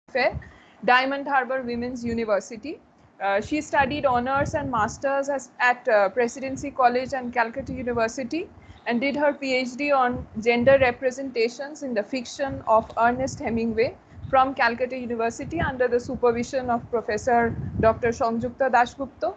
Fair, Diamond Harbour Women's University. She studied honors and masters at Presidency College and Calcutta University and did her PhD on gender representations in the fiction of Ernest Hemingway from Calcutta University under the supervision of Professor Dr. Sanjukta Dasgupta.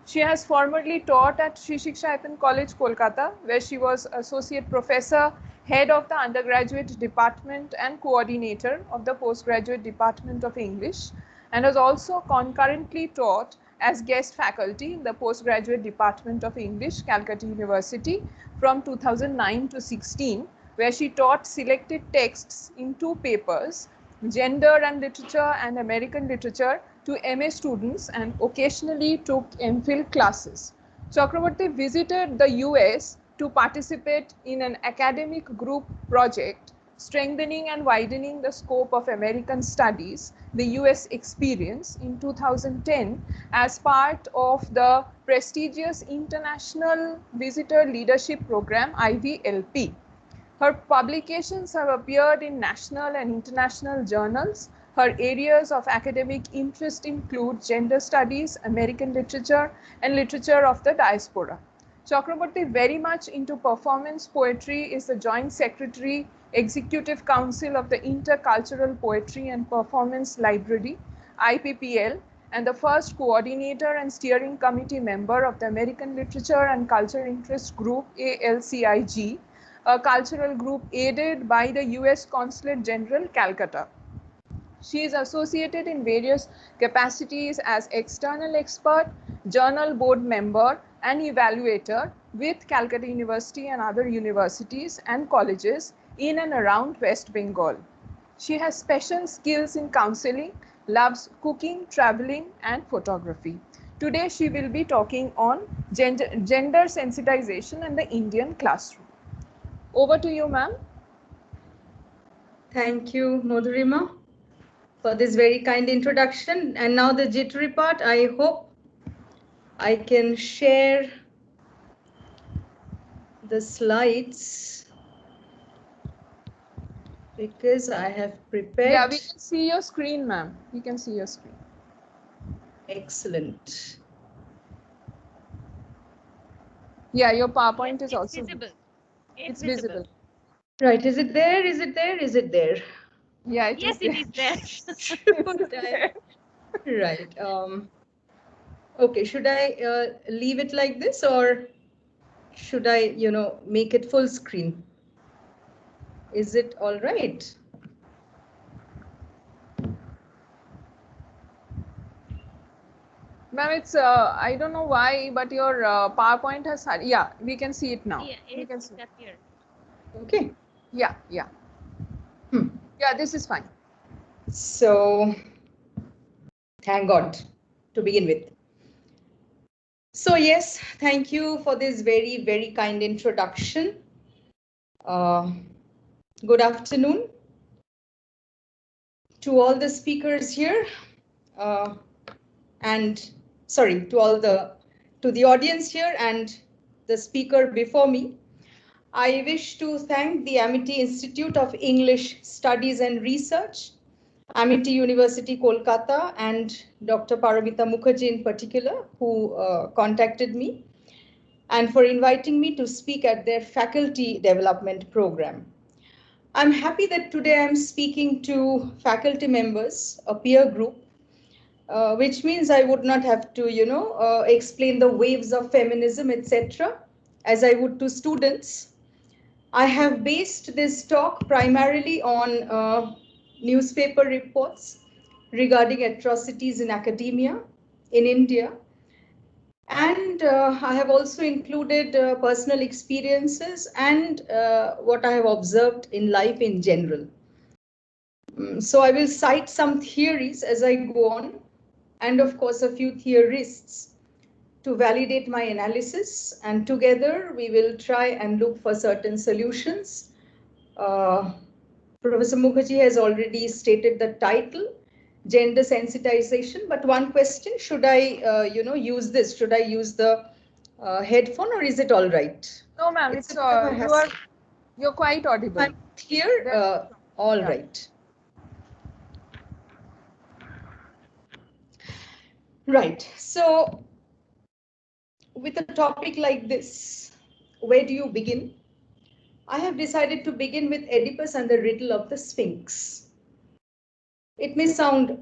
She has formerly taught at Sri Shiksha College, Kolkata, where she was Associate Professor, Head of the Undergraduate Department and Coordinator of the Postgraduate Department of English, and has also concurrently taught as guest faculty in the Postgraduate Department of English, Calcutta University from 2009 to 16, where she taught selected texts in 2 papers, Gender and Literature and American Literature, to MA students and occasionally took MPhil classes. Chakraborty visited the US to participate in an academic group project strengthening and widening the scope of American studies, the US experience, in 2010 as part of the prestigious International Visitor Leadership Program IVLP. Her publications have appeared in national and international journals. Her areas of academic interest include gender studies, American literature, and literature of the diaspora. Chakraborty, very much into performance poetry, is the Joint Secretary, Executive Council of the Intercultural Poetry and Performance Library, IPPL, and the first coordinator and steering committee member of the American Literature and Culture Interest Group, ALCIG, a cultural group aided by the US Consulate General, Calcutta. She is associated in various capacities as external expert, journal board member, and evaluator with Calcutta University and other universities and colleges in and around West Bengal. She has special skills in counseling, loves cooking, traveling, and photography. Today, she will be talking on gender sensitization in the Indian classroom. Over to you, ma'am. Thank you, Madhurima, for this very kind introduction. And now the jittery part. I hope I can share the slides because I have prepared. Yeah, we can see your screen, ma'am. We can see your screen. Excellent. Yeah, your PowerPoint is also visible. It's visible. Right, is it there? Is it there? Is it there? Yeah, yes, it is there. Right. Okay, should I leave it like this or should I, make it full screen? Is it all right? Ma'am, it's I don't know why, but your PowerPoint has had. Yeah, we can see it now. Yeah, we can see. Here. Okay. Yeah. Yeah, this is fine. So, thank God to begin with. So yes, thank you for this very, very kind introduction. Good afternoon to all the speakers here, and sorry, to the audience here and the speaker before me. I wish to thank the Amity Institute of English Studies and Research, Amity University, Kolkata, and Dr. Paramita Mukherjee in particular, who contacted me, and for inviting me to speak at their faculty development program. I'm happy that today I'm speaking to faculty members, a peer group, which means I would not have to, explain the waves of feminism, etc., as I would to students. I have based this talk primarily on newspaper reports regarding atrocities in academia in India. And I have also included personal experiences and what I have observed in life in general. So I will cite some theories as I go on, and of course a few theorists to validate my analysis, and together we will try and look for certain solutions. Professor Mukherjee has already stated the title, gender sensitization, but one question, should I use this? Should I use the headphone or is it all right? No, ma'am, it's you're quite audible. I'm clear. All right. Right. So with a topic like this, where do you begin? I have decided to begin with Oedipus and the riddle of the Sphinx. It may sound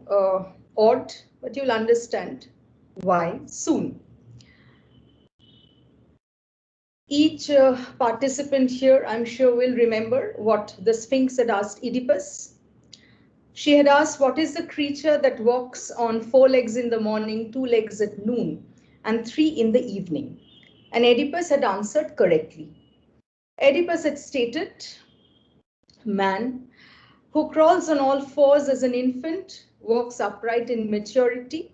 odd, but you'll understand why soon. Each participant here, I'm sure, will remember what the Sphinx had asked Oedipus. She had asked, what is the creature that walks on 4 legs in the morning, 2 legs at noon, and 3 in the evening? And Oedipus had answered correctly. Oedipus had stated, man, who crawls on all fours as an infant, walks upright in maturity,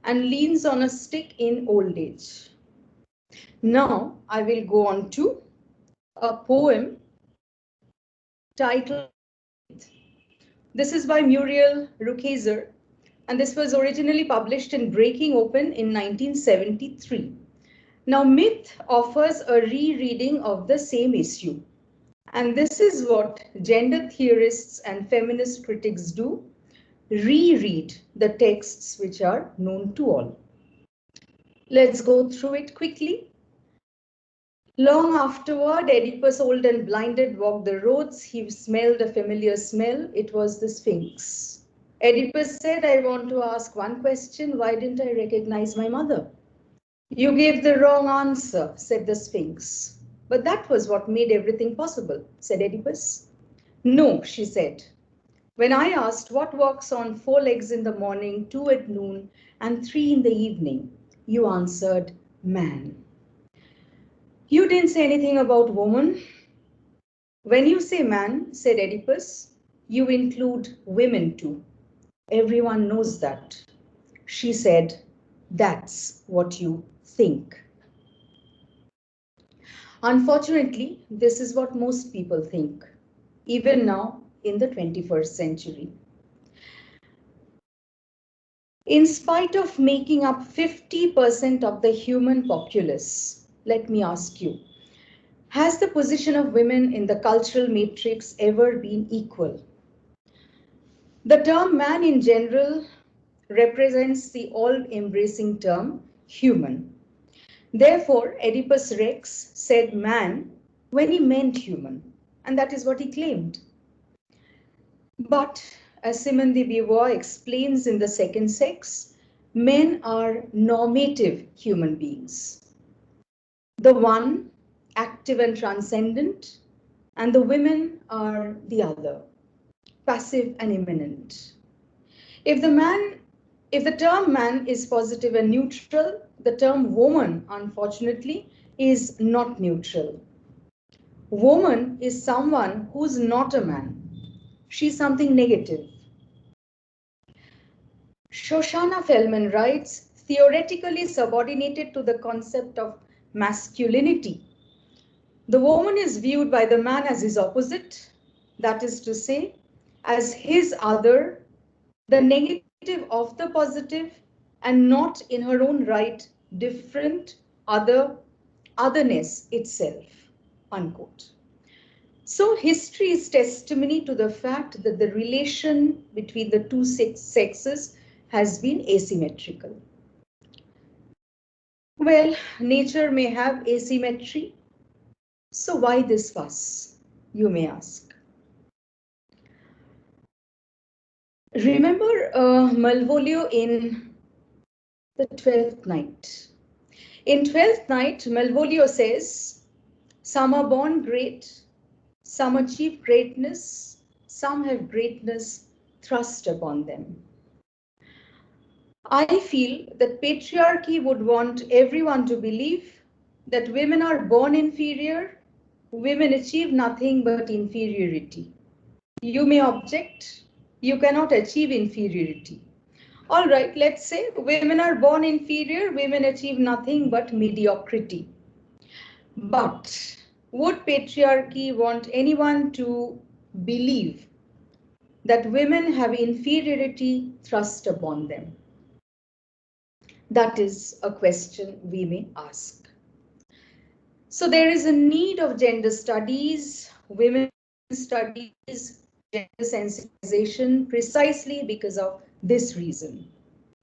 and leans on a stick in old age. Now I will go on to a poem titled. This is by Muriel Rukeyser, and this was originally published in Breaking Open in 1973. Now, Myth offers a rereading of the same issue. And this is what gender theorists and feminist critics do, reread the texts which are known to all. Let's go through it quickly. Long afterward, Oedipus, old and blinded, walked the roads. He smelled a familiar smell. It was the Sphinx. Oedipus said, I want to ask one question. Why didn't I recognize my mother? You gave the wrong answer, said the Sphinx. But that was what made everything possible, said Oedipus. No, she said. When I asked what walks on 4 legs in the morning, 2 at noon, and 3 in the evening, you answered man. You didn't say anything about woman. When you say man, said Oedipus, you include women too. Everyone knows that. She said, that's what you think. Unfortunately, this is what most people think, even now in the 21st century. In spite of making up 50% of the human populace, let me ask you, has the position of women in the cultural matrix ever been equal? The term man in general represents the all-embracing term human. Therefore, Oedipus Rex said man when he meant human, and that is what he claimed. But as Simone de Beauvoir explains in The Second Sex, men are normative human beings. The one, active and transcendent, and the women are the other, passive and immanent. If the term man is positive and neutral, the term woman, unfortunately, is not neutral. Woman is someone who's not a man. She's something negative. Shoshana Feldman writes, theoretically subordinated to the concept of masculinity, the woman is viewed by the man as his opposite, that is to say, as his other, the negative of the positive, and not in her own right, different, otherness itself, unquote. So history is testimony to the fact that the relation between the two sexes has been asymmetrical. Well, nature may have asymmetry. So why this fuss, you may ask? Remember Malvolio in the 12th Night. In 12th Night, Malvolio says, some are born great, some achieve greatness, some have greatness thrust upon them. I feel that patriarchy would want everyone to believe that women are born inferior, women achieve nothing but inferiority. You may object, you cannot achieve inferiority. All right, let's say women are born inferior, women achieve nothing but mediocrity. But would patriarchy want anyone to believe that women have inferiority thrust upon them? That is a question we may ask. So there is a need of gender studies, women's studies, gender sensitization, precisely because of this reason.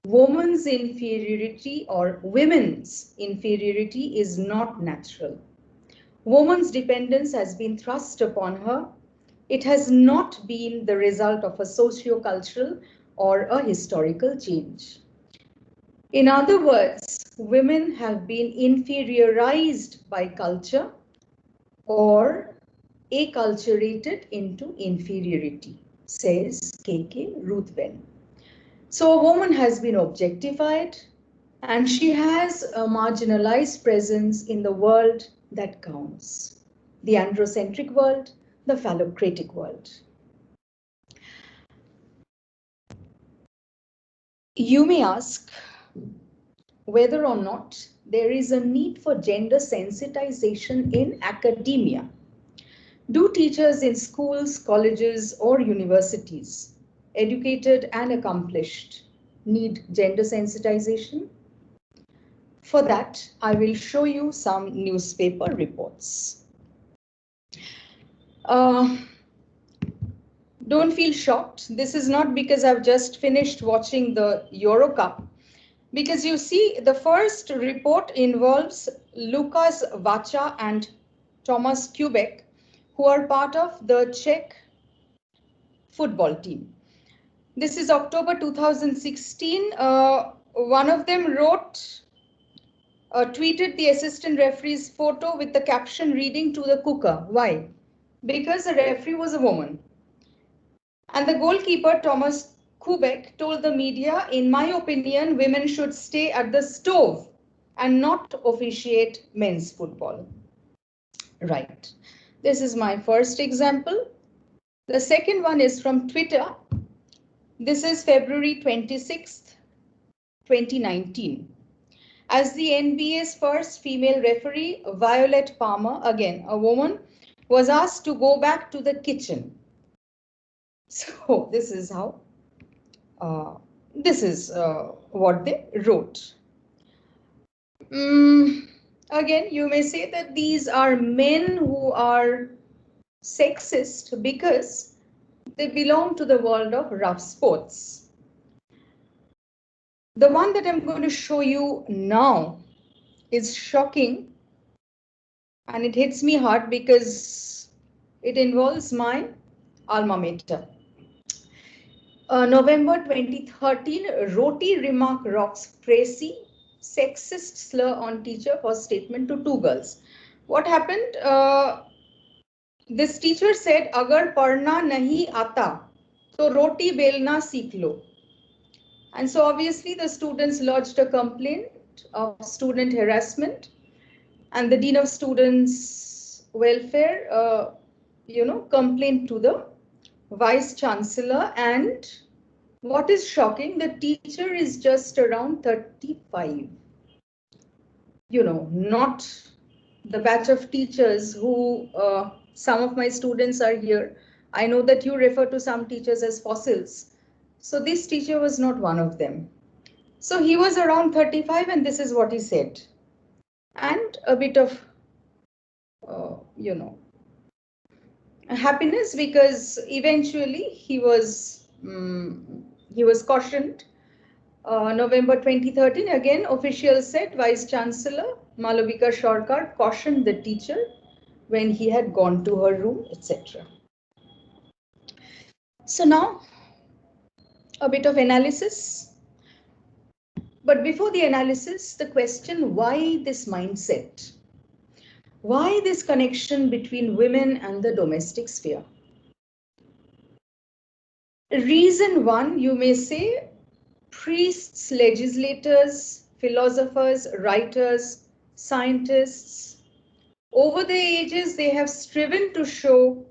woman's inferiority or women's inferiority is not natural. Woman's dependence has been thrust upon her. It has not been the result of a socio-cultural or a historical change. In other words, women have been inferiorized by culture or acculturated into inferiority, says K.K. Ruthven. So a woman has been objectified and she has a marginalized presence in the world that counts. The androcentric world, the phallocratic world. You may ask whether or not there is a need for gender sensitization in academia. Do teachers in schools, colleges, or universities, educated and accomplished, need gender sensitization? For that, I will show you some newspaper reports. Don't feel shocked. This is not because I've just finished watching the Euro Cup. Because you see, the first report involves Lukas Vacha and Thomas Kubek, who are part of the Czech football team. This is October 2016. One of them tweeted the assistant referee's photo with the caption reading "to the cooker." Why? Because the referee was a woman. And the goalkeeper, Thomas Kubek, told the media, "In my opinion, women should stay at the stove and not officiate men's football." Right. This is my first example. The second one is from Twitter. This is February 26th, 2019. As the NBA's first female referee, Violet Palmer, again a woman, was asked to go back to the kitchen. So this is how, what they wrote. Again, you may say that these are men who are sexist because they belong to the world of rough sports. The one that I'm going to show you now is shocking and it hits me hard because it involves my alma mater. November 2013, Roti remark rocks Tracy, sexist slur on teacher for statement to two girls. What happened? This teacher said, "Agar parna nahi aata, to roti belna seekh lo." And so obviously the students lodged a complaint of student harassment, and the Dean of Students Welfare, complained to the Vice Chancellor. And what is shocking, the teacher is just around 35. Not the batch of teachers who, some of my students are here. I know that you refer to some teachers as fossils. So this teacher was not one of them. So he was around 35 and this is what he said. And a bit of, happiness because eventually he was cautioned. November 2013, again, officials said Vice Chancellor Malavika Sarkar cautioned the teacher when he had gone to her room, etc. So now, a bit of analysis. But before the analysis, the question, why this mindset? Why this connection between women and the domestic sphere? Reason one, you may say, priests, legislators, philosophers, writers, scientists, over the ages, they have striven to show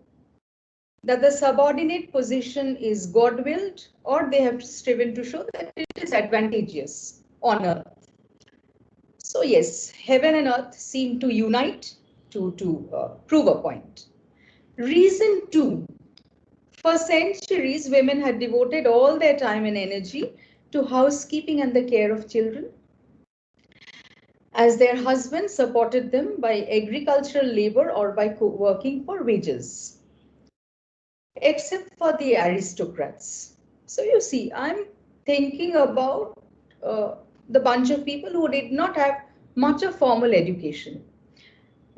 that the subordinate position is God-willed, or they have striven to show that it is advantageous on earth. So yes, heaven and earth seem to unite to prove a point. Reason two, for centuries, women had devoted all their time and energy to housekeeping and the care of children, as their husbands supported them by agricultural labor or by working for wages, except for the aristocrats. So you see, I'm thinking about the bunch of people who did not have much of formal education.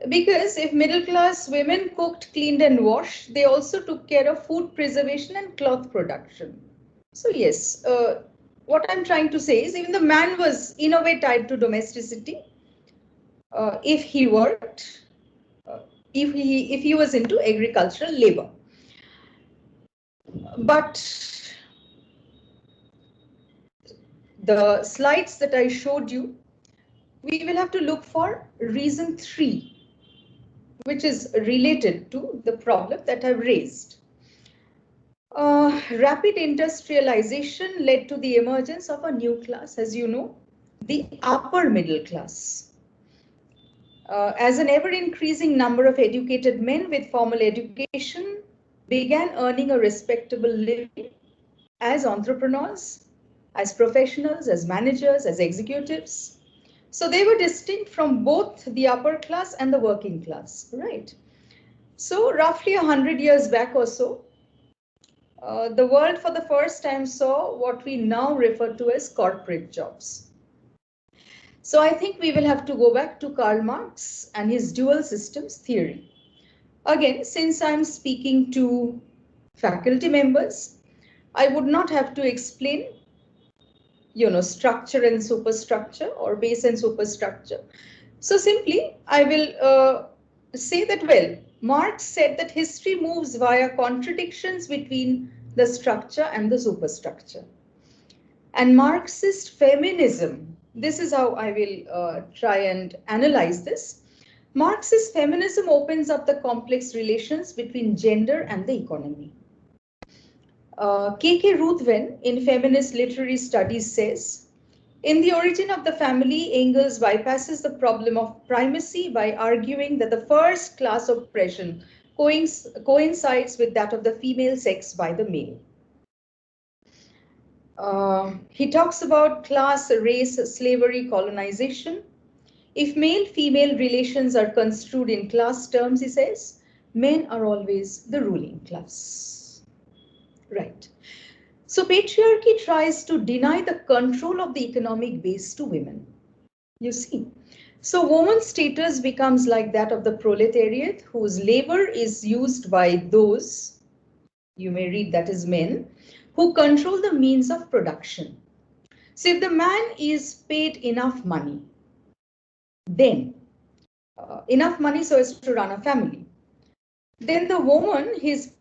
Because if middle class women cooked, cleaned, and washed, they also took care of food preservation and cloth production. So, yes, what I'm trying to say is even the man was in a way tied to domesticity if he worked, if he was into agricultural labor. But the slides that I showed you, we will have to look for reason 3, which is related to the problem that I've raised. Rapid industrialization led to the emergence of a new class, as you know, the upper middle class. As an ever-increasing number of educated men with formal education began earning a respectable living as entrepreneurs, as professionals, as managers, as executives. So they were distinct from both the upper class and the working class, right? So roughly 100 years back or so, the world for the first time saw what we now refer to as corporate jobs. So I think we will have to go back to Karl Marx and his dual systems theory. Again, since I'm speaking to faculty members, I would not have to explain, structure and superstructure or base and superstructure. So simply, I will say that, well, Marx said that history moves via contradictions between the structure and the superstructure. And Marxist feminism, this is how I will try and analyze this. Marxist feminism opens up the complex relations between gender and the economy. K.K. Ruthven in Feminist Literary Studies says, in The Origin of the Family, Engels bypasses the problem of primacy by arguing that the first class oppression coincides with that of the female sex by the male. He talks about class, race, slavery, colonization. If male-female relations are construed in class terms, he says, men are always the ruling class. Right. So patriarchy tries to deny the control of the economic base to women. You see. So woman's status becomes like that of the proletariat, whose labor is used by those, you may read that as men, who control the means of production. So if the man is paid enough money, then enough money so as to run a family, then the woman, his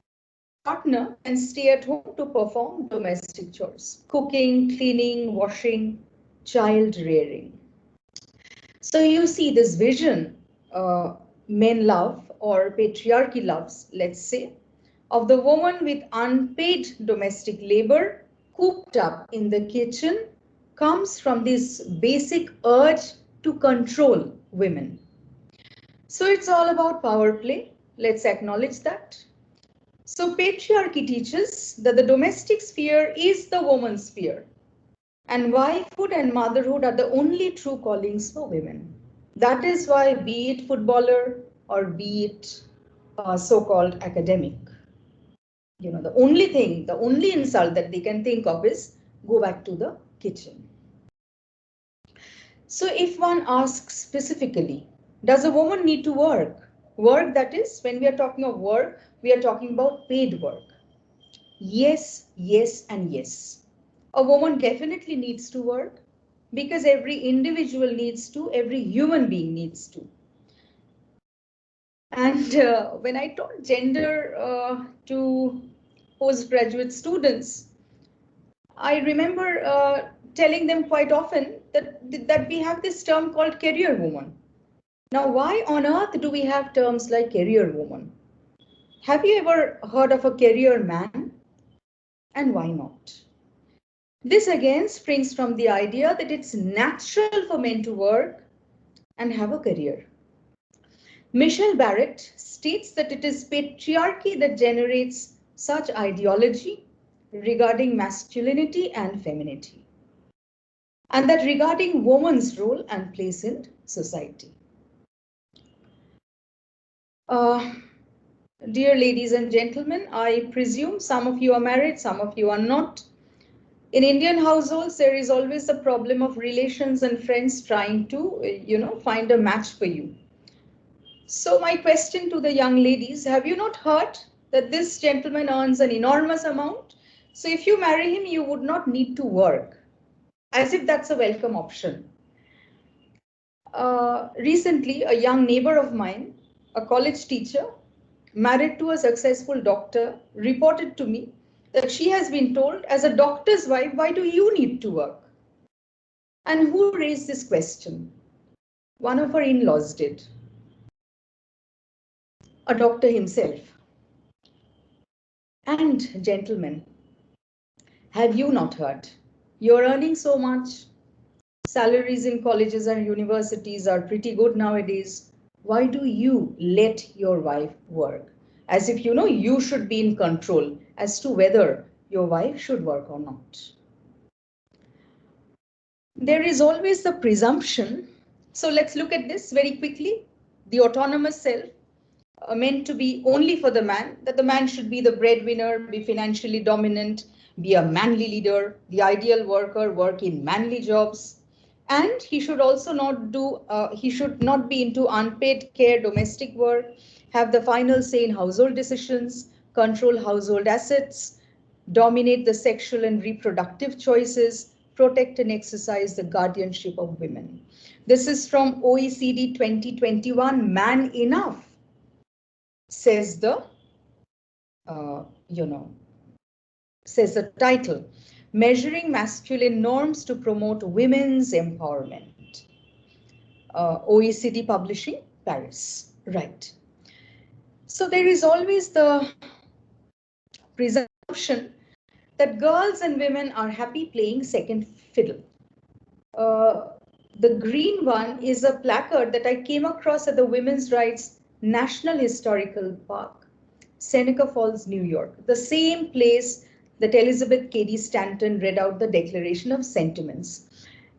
partner, can stay at home to perform domestic chores, cooking, cleaning, washing, child rearing. So you see this vision men love, or patriarchy loves, let's say, of the woman with unpaid domestic labor cooped up in the kitchen comes from this basic urge to control women. So it's all about power play. Let's acknowledge that. So patriarchy teaches that the domestic sphere is the woman's sphere, and wifehood and motherhood are the only true callings for women. That is why, be it footballer or be it so-called academic, the only insult that they can think of is go back to the kitchen. So if one asks specifically, does a woman need to work? Work, that is, when we are talking of work, we are talking about paid work. Yes, yes, and yes. A woman definitely needs to work because every individual needs to, every human being needs to. And when I taught gender to postgraduate students, I remember telling them quite often that we have this term called career woman. Now, why on earth do we have terms like career woman? Have you ever heard of a career man? And why not? This again springs from the idea that it's natural for men to work and have a career. Michelle Barrett states that it is patriarchy that generates such ideology regarding masculinity and femininity, and that regarding woman's role and place in society. Dear ladies and gentlemen, I presume some of you are married, some of you are not. In Indian households, there is always the problem of relations and friends trying to, find a match for you. So my question to the young ladies, have you not heard that this gentleman earns an enormous amount? So if you marry him, you would not need to work, as if that's a welcome option. Recently, a young neighbor of mine, a college teacher, married to a successful doctor, reported to me that she has been told, as a doctor's wife, why do you need to work? And who raised this question? One of her in-laws did, a doctor himself. And gentlemen, have you not heard? You're earning so much. Salaries in colleges and universities are pretty good nowadays. Why do you let your wife work? As if you should be in control as to whether your wife should work or not. There is always the presumption. So let's look at this very quickly. The autonomous self, meant to be only for the man, that the man should be the breadwinner, be financially dominant, be a manly leader, the ideal worker, work in manly jobs. And he should also he should not be into unpaid care, domestic work, have the final say in household decisions, control household assets, dominate the sexual and reproductive choices, protect and exercise the guardianship of women. This is from OECD 2021, Man Enough, says the, uh, you know, says the title, Measuring Masculine Norms to Promote Women's Empowerment. OECD Publishing, Paris. Right. So there is always the presumption that girls and women are happy playing second fiddle. Uh, the green one is a placard that I came across at the Women's Rights National Historical Park, Seneca Falls, New York, the same place that Elizabeth Cady Stanton read out the Declaration of Sentiments.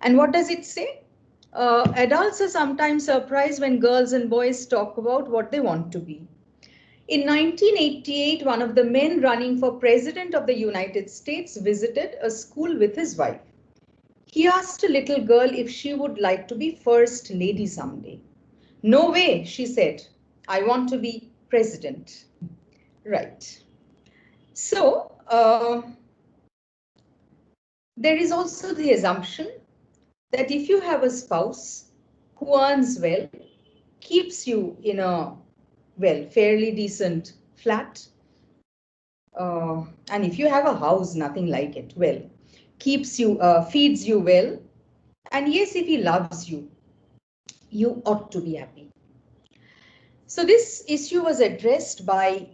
And what does it say? Adults are sometimes surprised when girls and boys talk about what they want to be. In 1988, one of the men running for president of the United States visited a school with his wife. He asked a little girl if she would like to be first lady someday. No way, she said. I want to be president. Right. So, there is also the assumption that if you have a spouse who earns well, keeps you in a, fairly decent flat, and if you have a house, nothing like it, keeps you, feeds you well, and yes, if he loves you, you ought to be happy. So this issue was addressed by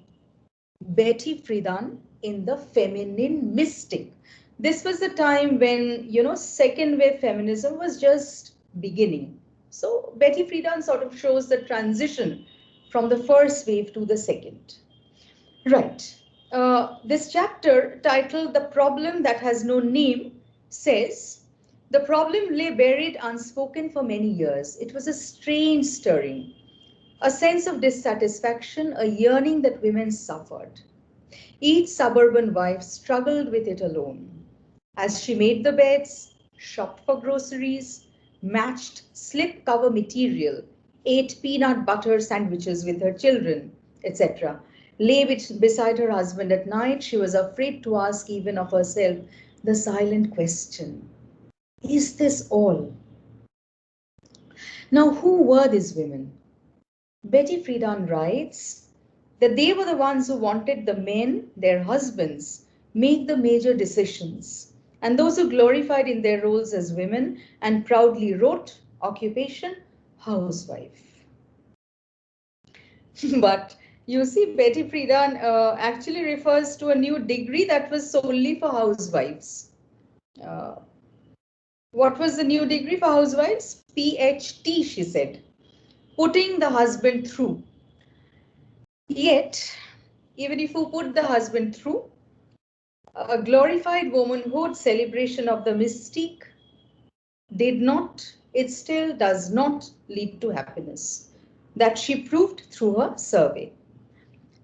Betty Friedan in The Feminine Mystic. This was the time when, second wave feminism was just beginning. So Betty Friedan sort of shows the transition from the first wave to the second. Right. This chapter, titled The Problem That Has No Name, says, the problem lay buried unspoken for many years. It was a strange stirring, a sense of dissatisfaction, a yearning that women suffered. Each suburban wife struggled with it alone. As she made the beds, shopped for groceries, matched slip-cover material, ate peanut butter sandwiches with her children, etc., lay beside her husband at night, she was afraid to ask even of herself the silent question, is this all? Now, who were these women? Betty Friedan writes that they were the ones who wanted the men, their husbands, make the major decisions, and those who glorified in their roles as women and proudly wrote occupation housewife. But you see, Betty Friedan actually refers to a new degree that was solely for housewives. Uh, what was the new degree for housewives? PhD, she said, putting the husband through. Yet, even if you put the husband through, a glorified womanhood celebration of the mystique it still does not lead to happiness. That she proved through her survey.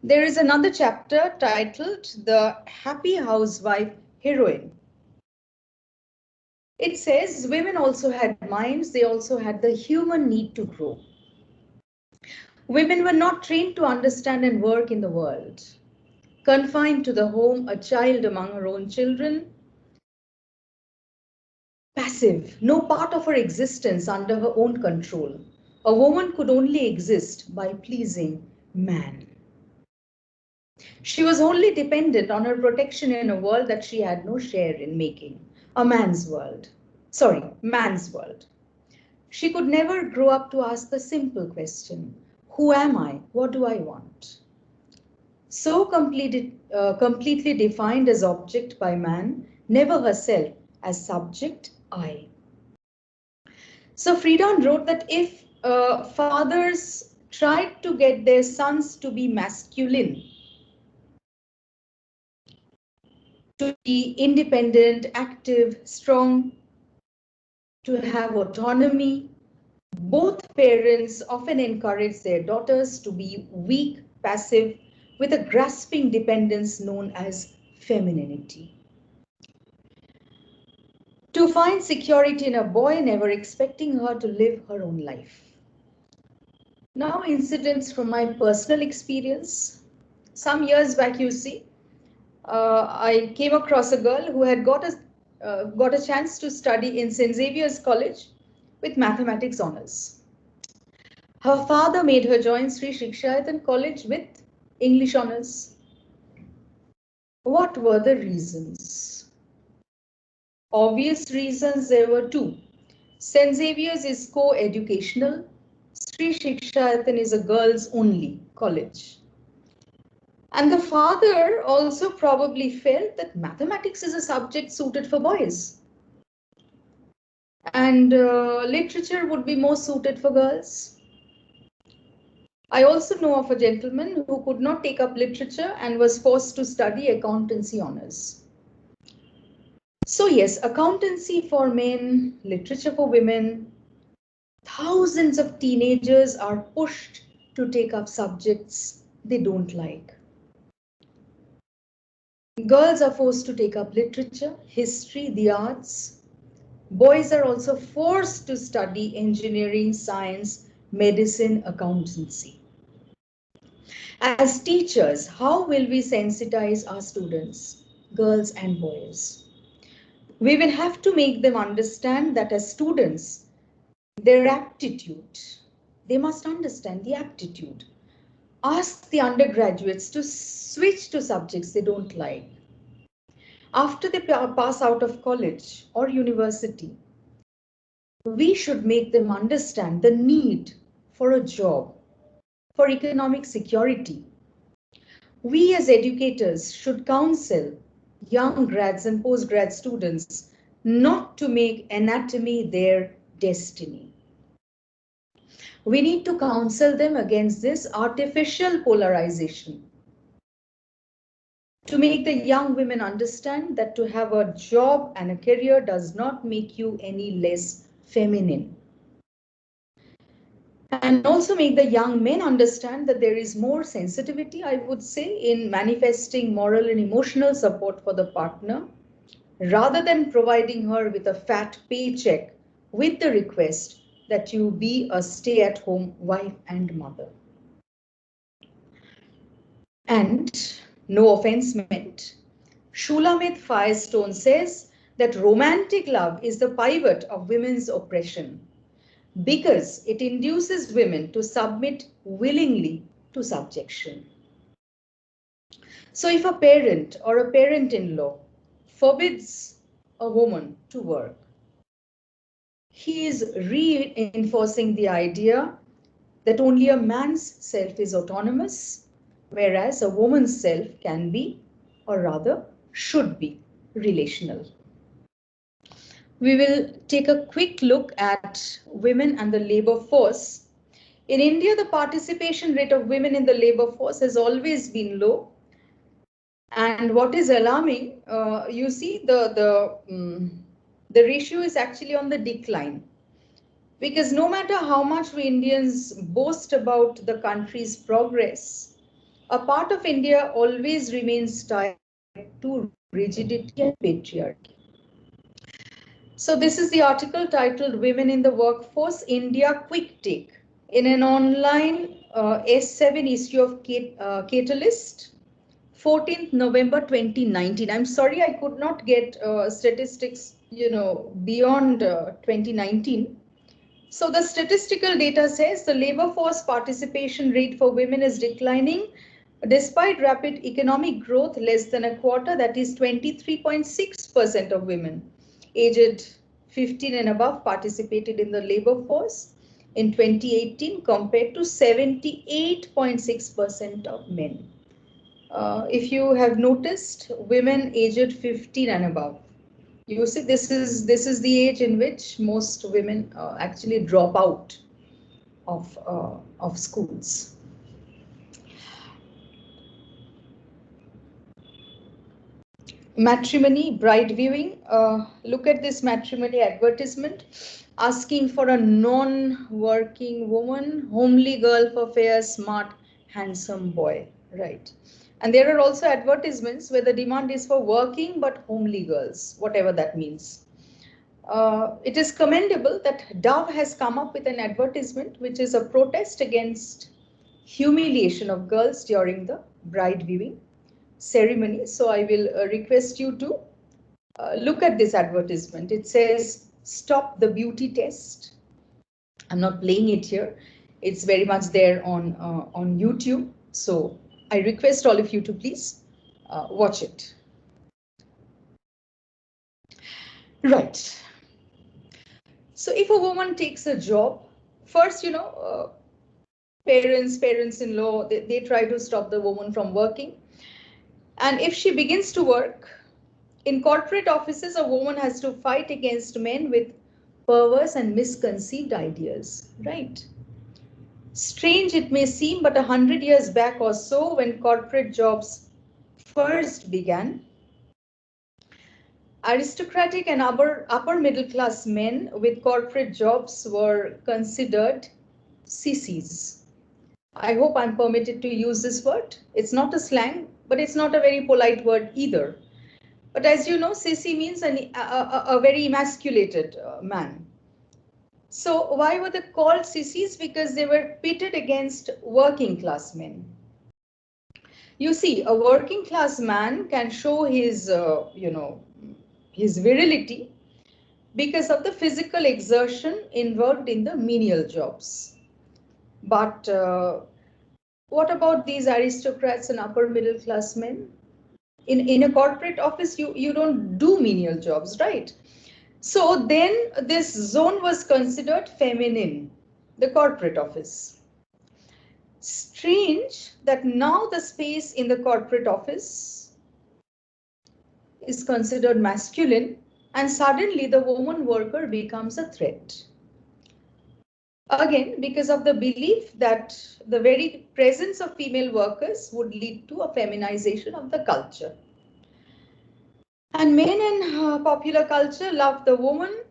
There is another chapter titled The Happy Housewife Heroine. It says women also had minds, they also had the human need to grow. Women were not trained to understand and work in the world. Confined to the home, a child among her own children, passive, no part of her existence under her own control. A woman could only exist by pleasing man. She was wholly dependent on her protection in a world that she had no share in making, a man's world. Sorry, man's world. She could never grow up to ask the simple question, who am I? What do I want? So completely defined as object by man, never herself as subject I. So Friedan wrote that if fathers tried to get their sons to be masculine, to be independent, active, strong, to have autonomy, both parents often encourage their daughters to be weak, passive, with a grasping dependence known as femininity. To find security in a boy, never expecting her to live her own life. Now, incidents from my personal experience. Some years back, you see, I came across a girl who had got a chance to study in St. Xavier's College with mathematics honors. Her father made her join Sri Shikshayatan College with English honors. What were the reasons? Obvious reasons, there were two. St. Xavier's is co-educational. Sri Shikshayatan is a girls only college. And the father also probably felt that mathematics is a subject suited for boys. And literature would be more suited for girls. I also know of a gentleman who could not take up literature and was forced to study accountancy honors. So yes, accountancy for men, literature for women, thousands of teenagers are pushed to take up subjects they don't like. Girls are forced to take up literature, history, the arts. Boys are also forced to study engineering, science, medicine, accountancy. As teachers, how will we sensitize our students, girls and boys? We will have to make them understand that as students, their aptitude, they must understand the aptitude. Ask the undergraduates to switch to subjects they don't like. After they pass out of college or university, we should make them understand the need for a job, for economic security. We as educators should counsel young grads and postgrad students not to make anatomy their destiny. We need to counsel them against this artificial polarization. To make the young women understand that to have a job and a career does not make you any less feminine. And also make the young men understand that there is more sensitivity, I would say, in manifesting moral and emotional support for the partner, rather than providing her with a fat paycheck with the request that you be a stay-at-home wife and mother. And no offense meant, Shulamit Firestone says that romantic love is the pivot of women's oppression because it induces women to submit willingly to subjection. So if a parent or a parent-in-law forbids a woman to work, he is reinforcing the idea that only a man's self is autonomous, whereas a woman's self can be, or rather should be, relational. We will take a quick look at women and the labor force. In India, the participation rate of women in the labor force has always been low. And what is alarming, you see the ratio is actually on the decline. Because no matter how much we Indians boast about the country's progress, a part of India always remains tied to rigidity and patriarchy. So this is the article titled Women in the Workforce, India Quick Take. In an online S7 issue of Catalyst, 14th November 2019. I'm sorry I could not get statistics, beyond 2019. So the statistical data says the labor force participation rate for women is declining despite rapid economic growth. Less than a quarter, that is 23.6% of women aged 15 and above participated in the labor force in 2018 compared to 78.6% of men. If you have noticed, women aged 15 and above, you see this is the age in which most women actually drop out of schools. Matrimony, bride viewing. Look at this matrimony advertisement asking for a non-working woman, homely girl for fair, smart, handsome boy. Right. And there are also advertisements where the demand is for working but homely girls, whatever that means. It is commendable that Dove has come up with an advertisement which is a protest against humiliation of girls during the bride viewing ceremony. So I will request you to look at this advertisement. It says, "Stop the beauty test." I'm not playing it here. It's very much there on YouTube. So I request all of you to please watch it. Right. So if a woman takes a job, first, parents-in-law, they try to stop the woman from working. And if she begins to work, in corporate offices, a woman has to fight against men with perverse and misconceived ideas, right? Strange it may seem, but 100 years back or so, when corporate jobs first began, aristocratic and upper middle class men with corporate jobs were considered sissies. I hope I'm permitted to use this word. It's not a slang, but it's not a very polite word either. But as you know, sissy means a very emasculated man. So why were they called sissies? Because they were pitted against working class men. You see, a working class man can show his, his virility because of the physical exertion involved in the menial jobs. But what about these aristocrats and upper middle class men? In a corporate office, you don't do menial jobs, right? So then this zone was considered feminine, the corporate office. Strange that now the space in the corporate office is considered masculine, and suddenly the woman worker becomes a threat. Again, because of the belief that the very presence of female workers would lead to a feminization of the culture. And men in popular culture love the woman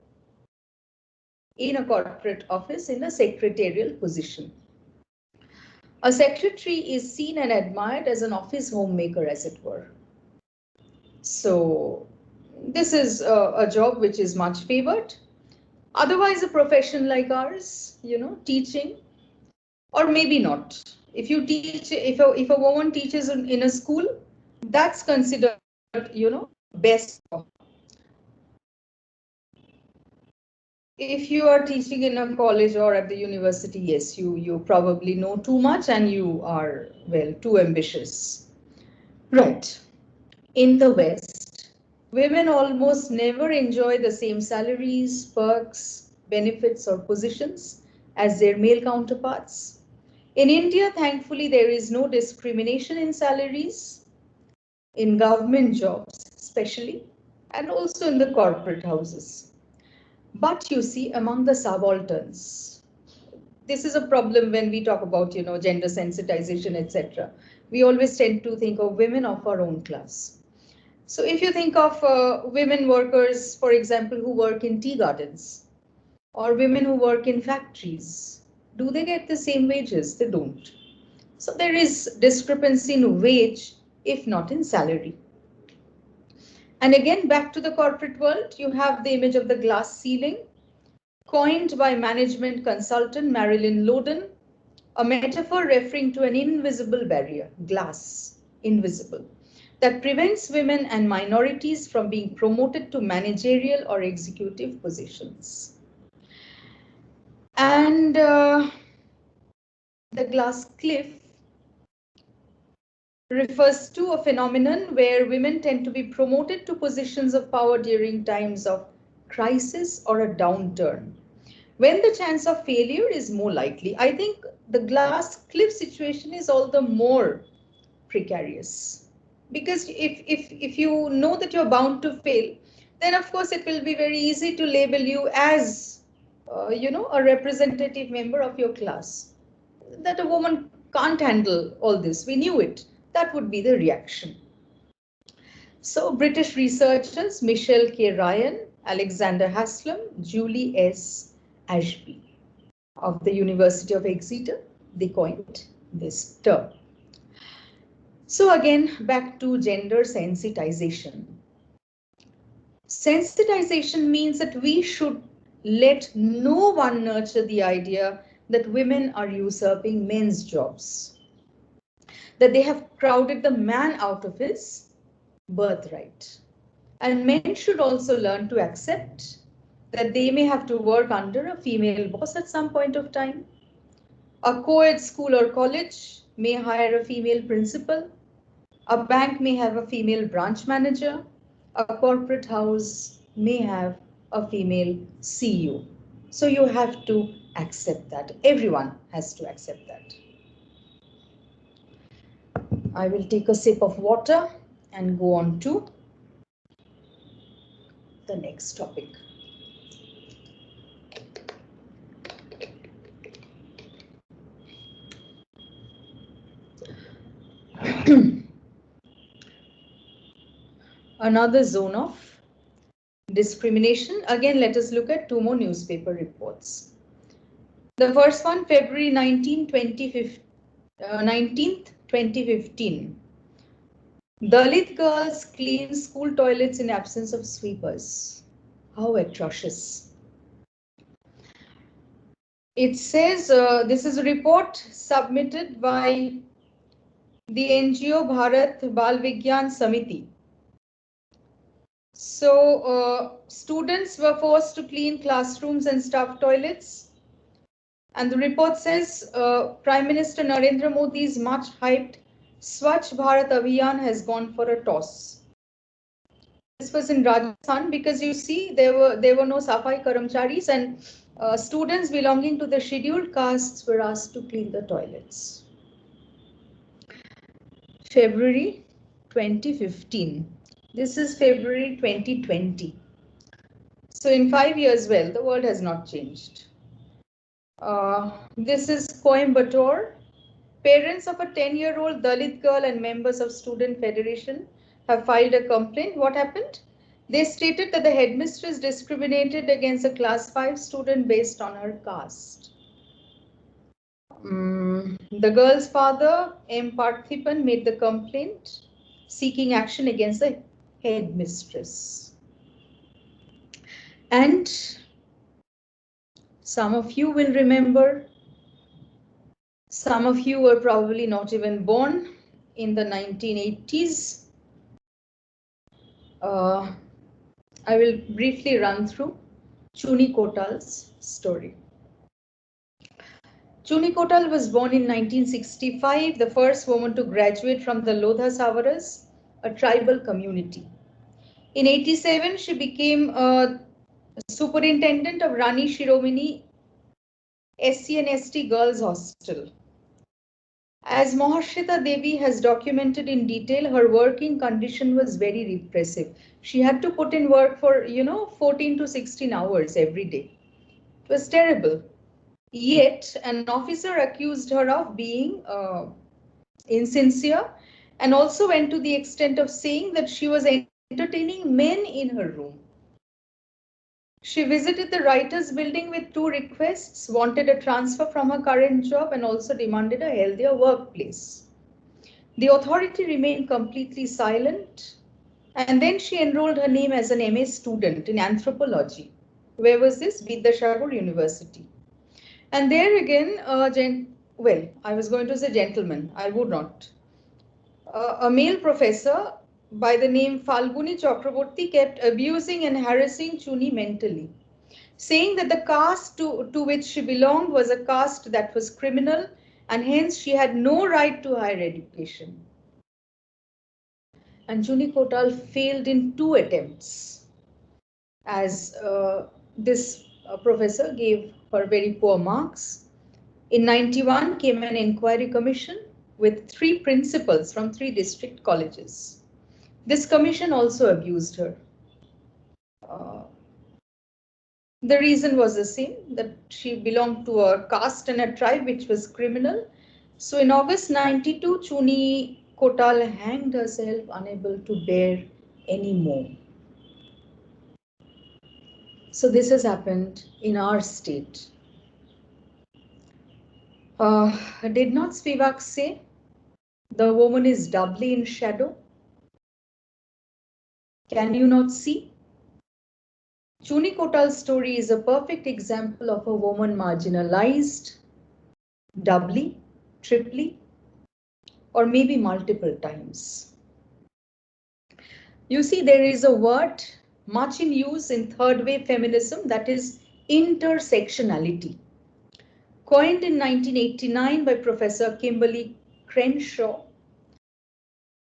in a corporate office in a secretarial position. A secretary is seen and admired as an office homemaker, as it were. So this is a job which is much favored. Otherwise, a profession like ours, teaching, or maybe not. If you teach, if a woman teaches in a school, that's considered, best. If you are teaching in a college or at the university, yes, you probably know too much and you are, well, too ambitious. Right. In the West, women almost never enjoy the same salaries, perks, benefits, or positions as their male counterparts. In India, thankfully, there is no discrimination in salaries, in government jobs especially, and also in the corporate houses. But you see, among the subalterns, this is a problem when we talk about, gender sensitization, etc. We always tend to think of women of our own class. So if you think of women workers, for example, who work in tea gardens, or women who work in factories, do they get the same wages? They don't. So there is discrepancy in wage, if not in salary. And again, back to the corporate world, you have the image of the glass ceiling, coined by management consultant Marilyn Loden, a metaphor referring to an invisible barrier, glass, invisible, that prevents women and minorities from being promoted to managerial or executive positions. And the glass cliff refers to a phenomenon where women tend to be promoted to positions of power during times of crisis or a downturn, when the chance of failure is more likely. I think the glass cliff situation is all the more precarious, because if you know that you're bound to fail, then of course it will be very easy to label you as a representative member of your class, that a woman can't handle all this. We knew it. That would be the reaction. So British researchers Michelle K. Ryan, Alexander Haslam, Julie S. Ashby of the University of Exeter, they coined this term. So again, back to gender sensitization. Sensitization means that we should let no one nurture the idea that women are usurping men's jobs, that they have crowded the man out of his birthright. And men should also learn to accept that they may have to work under a female boss at some point of time. A co-ed school or college may hire a female principal. A bank may have a female branch manager. A corporate house may have a female CEO. So you have to accept that. Everyone has to accept that. I will take a sip of water and go on to the next topic. Another zone of discrimination. Again, let us look at two more newspaper reports. The first one, February 19th, 2015. Dalit girls clean school toilets in absence of sweepers. How atrocious. It says, this is a report submitted by the NGO Bharat Bal Vigyan Samiti. So students were forced to clean classrooms and staff toilets. And the report says Prime Minister Narendra Modi's much hyped Swachh Bharat Abhiyan has gone for a toss. This was in Rajasthan, because you see there were no Safai Karamcharis, and students belonging to the scheduled castes were asked to clean the toilets. February 2015. This is February 2020. So in 5 years, well, the world has not changed. This is Coimbatore. Parents of a 10-year-old Dalit girl and members of Student Federation have filed a complaint. What happened? They stated that the headmistress discriminated against a class 5 student based on her caste. The girl's father, M. Parthipan, made the complaint seeking action against the headmistress. And some of you will remember, some of you were probably not even born in the 1980s. I will briefly run through Chuni Kotal's story. Chuni Kotal was born in 1965, the first woman to graduate from the Lodha Savaras, a tribal community. In 87, she became a superintendent of Rani Shiromani SC and ST Girls Hostel. As Mahashita Devi has documented in detail, her working condition was very repressive. She had to put in work for, 14 to 16 hours every day. It was terrible. Yet, an officer accused her of being insincere, and also went to the extent of saying that she was entertaining men in her room. She visited the writers' building with 2 requests, wanted a transfer from her current job, and also demanded a healthier workplace. The authority remained completely silent. And then she enrolled her name as an MA student in anthropology. Where was this? Vidyasagar University. And there again, well, I was going to say gentleman, I would not. A male professor by the name Falguni Chakraborty kept abusing and harassing Chuni mentally, saying that the caste to which she belonged was a caste that was criminal and hence she had no right to higher education. And Chuni Kotal failed in 2 attempts as this professor gave her very poor marks. In 91 came an inquiry commission with 3 principals from 3 district colleges. This commission also abused her. Uh, the reason was the same, that she belonged to a caste and a tribe which was criminal. So in August 92, Chuni Kotal hanged herself, unable to bear any more. So this has happened in our state. Did not Spivak say the woman is doubly in shadow? Can you not see? Chuni Kotal's story is a perfect example of a woman marginalized doubly, triply, or maybe multiple times. You see, there is a word much in use in third wave feminism, that is intersectionality. Coined in 1989 by Professor Kimberly Crenshaw,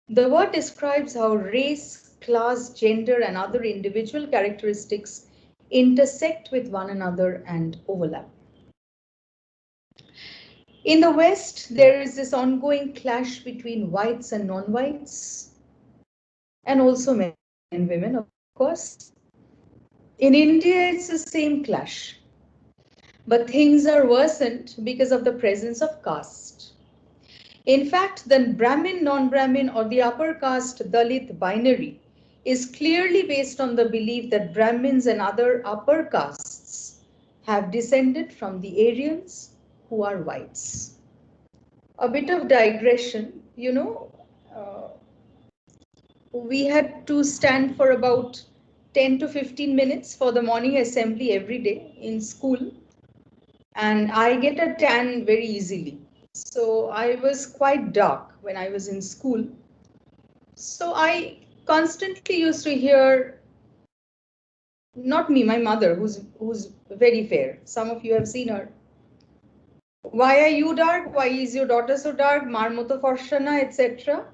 the word describes how race, class, gender, and other individual characteristics intersect with one another and overlap. In the West, there is this ongoing clash between whites and non-whites, and also men and women, of course. In India, it's the same clash, but things are worsened because of the presence of caste. In fact, the Brahmin, non-Brahmin, or the upper caste Dalit binary is clearly based on the belief that Brahmins and other upper castes have descended from the Aryans, who are whites. A bit of digression, we had to stand for about 10 to 15 minutes for the morning assembly every day in school, and I get a tan very easily. So I was quite dark when I was in school. So I constantly used to hear, not me, my mother, who's very fair. Some of you have seen her. Why are you dark? Why is your daughter so dark? Marmoto Farshana, etc.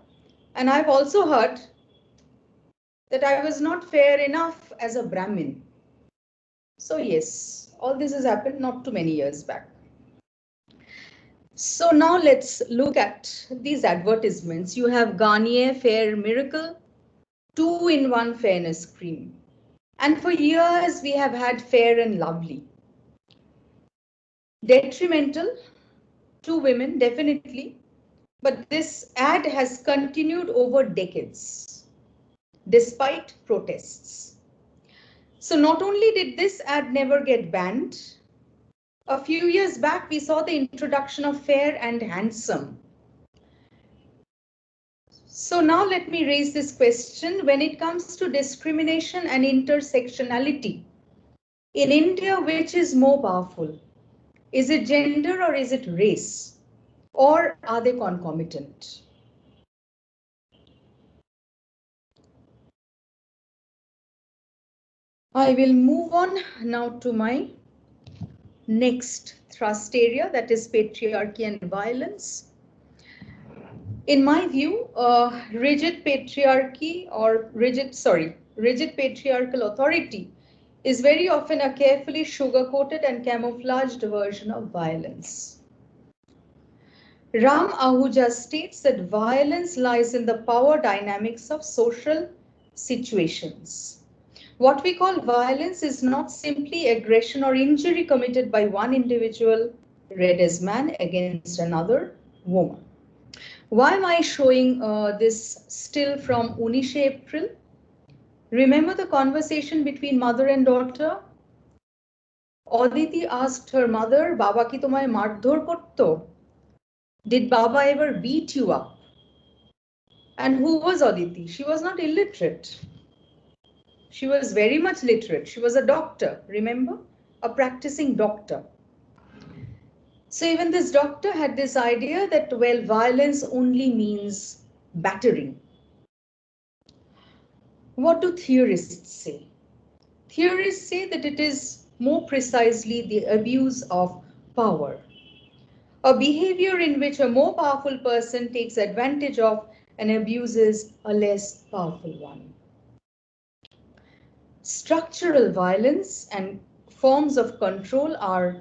And I've also heard that I was not fair enough as a Brahmin. So yes, all this has happened not too many years back. So now let's look at these advertisements. You have Garnier Fair Miracle, 2-in-1 fairness cream. And for years we have had Fair and Lovely. Detrimental to women, definitely. But this ad has continued over decades, despite protests. So not only did this ad never get banned, a few years back we saw the introduction of Fair and Handsome. So now let me raise this question. When it comes to discrimination and intersectionality, in India, which is more powerful? Is it gender or is it race? Or are they concomitant? I will move on now to my next thrust area, that is patriarchy and violence. In my view, rigid patriarchal authority is very often a carefully sugar-coated and camouflaged version of violence. Ram Ahuja states that violence lies in the power dynamics of social situations. What we call violence is not simply aggression or injury committed by one individual, read as man, against another woman. Why am I showing this still from 19 April? Remember the conversation between mother and daughter? Aditi asked her mother, Baba ki tomaye mardhor korto? Did Baba ever beat you up? And who was Aditi? She was not illiterate. She was very much literate. She was a doctor, remember? A practicing doctor. So even this doctor had this idea that, well, violence only means battering. What do theorists say? Theorists say that it is more precisely the abuse of power, a behavior in which a more powerful person takes advantage of and abuses a less powerful one. Structural violence and forms of control are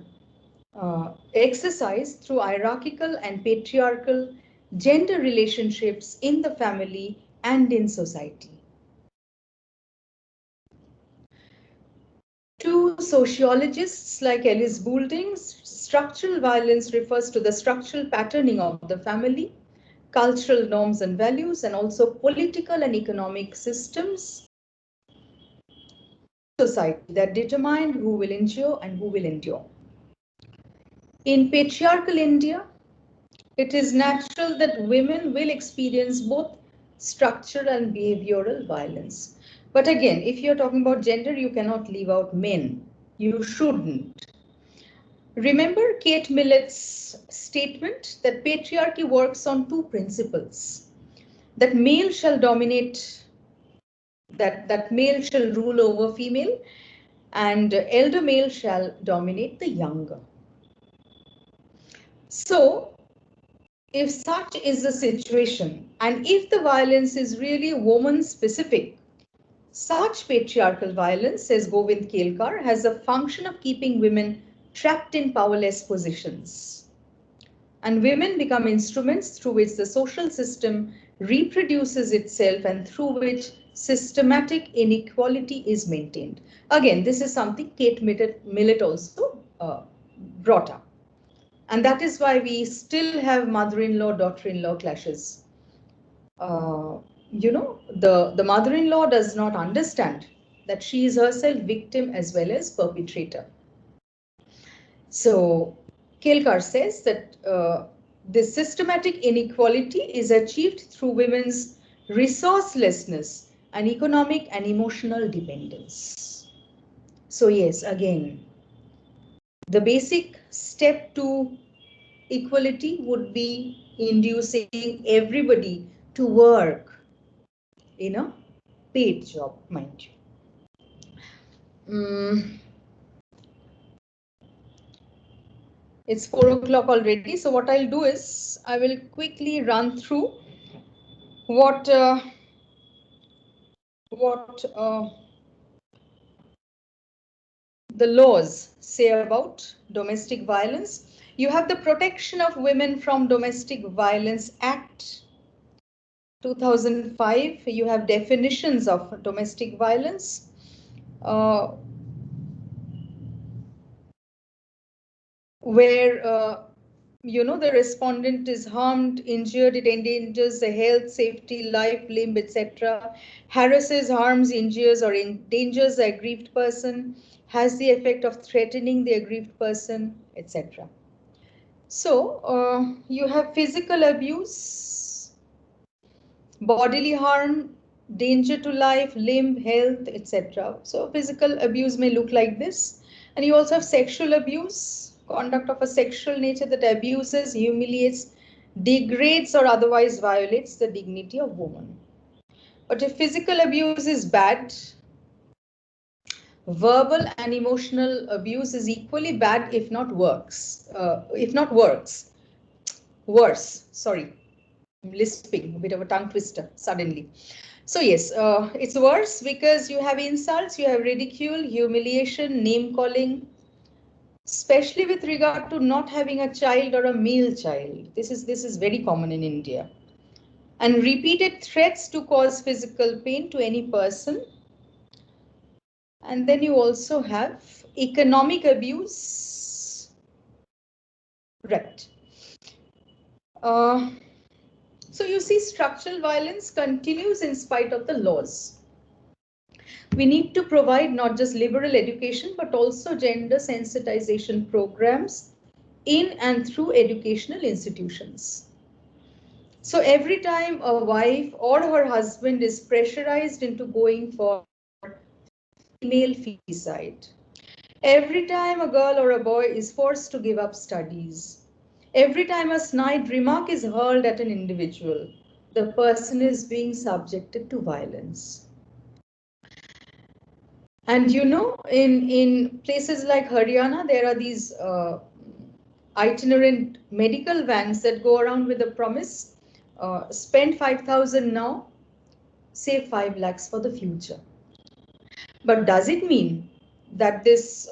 exercised through hierarchical and patriarchal gender relationships in the family and in society. To sociologists like Ellis Boulding, structural violence refers to the structural patterning of the family, cultural norms and values, and also political and economic systems society that determine who will endure and who will endure. In patriarchal India, it is natural that women will experience both structural and behavioral violence. But again, if you're talking about gender, you cannot leave out men. You shouldn't. Remember Kate Millett's statement that patriarchy works on two principles, that male shall dominate, that male shall rule over female, and elder male shall dominate the younger. So, if such is the situation, and if the violence is really woman specific, such patriarchal violence, says Govind Kelkar, has a function of keeping women trapped in powerless positions. And women become instruments through which the social system reproduces itself and through which systematic inequality is maintained. Again, this is something Kate Millett also brought up. And that is why we still have mother-in-law, daughter-in-law clashes. The mother-in-law does not understand that she is herself victim as well as perpetrator. So Kelkar says that this systematic inequality is achieved through women's resourcelessness and economic and emotional dependence. So yes, again, the basic step to equality would be inducing everybody to work in a paid job, mind you. It's 4 o'clock already, so what I'll do is I will quickly run through what the laws say about domestic violence. You have the Protection of Women from Domestic Violence Act 2005. You have definitions of domestic violence. Where the respondent is harmed, injured, it endangers the health, safety, life, limb, etc., harasses, harms, injures, or endangers the aggrieved person, has the effect of threatening the aggrieved person, etc. So you have physical abuse, bodily harm, danger to life, limb, health, etc. So physical abuse may look like this. And you also have sexual abuse, conduct of a sexual nature that abuses, humiliates, degrades, or otherwise violates the dignity of woman. But if physical abuse is bad, verbal and emotional abuse is equally bad, if not worse. Worse. Sorry, I'm lisping, a bit of a tongue twister suddenly. So yes, it's worse because you have insults, you have ridicule, humiliation, name calling, especially with regard to not having a child or a male child. This is very common in India. And repeated threats to cause physical pain to any person. And then you also have economic abuse. Right. So you see, structural violence continues in spite of the laws. We need to provide not just liberal education, but also gender sensitization programs in and through educational institutions. So every time a wife or her husband is pressurized into going for female feticide. Every time a girl or a boy is forced to give up studies, every time a snide remark is hurled at an individual, the person is being subjected to violence. And you know, in places like Haryana, there are these itinerant medical vans that go around with the promise, spend 5,000 now, save 5 lakhs for the future. But does it mean that this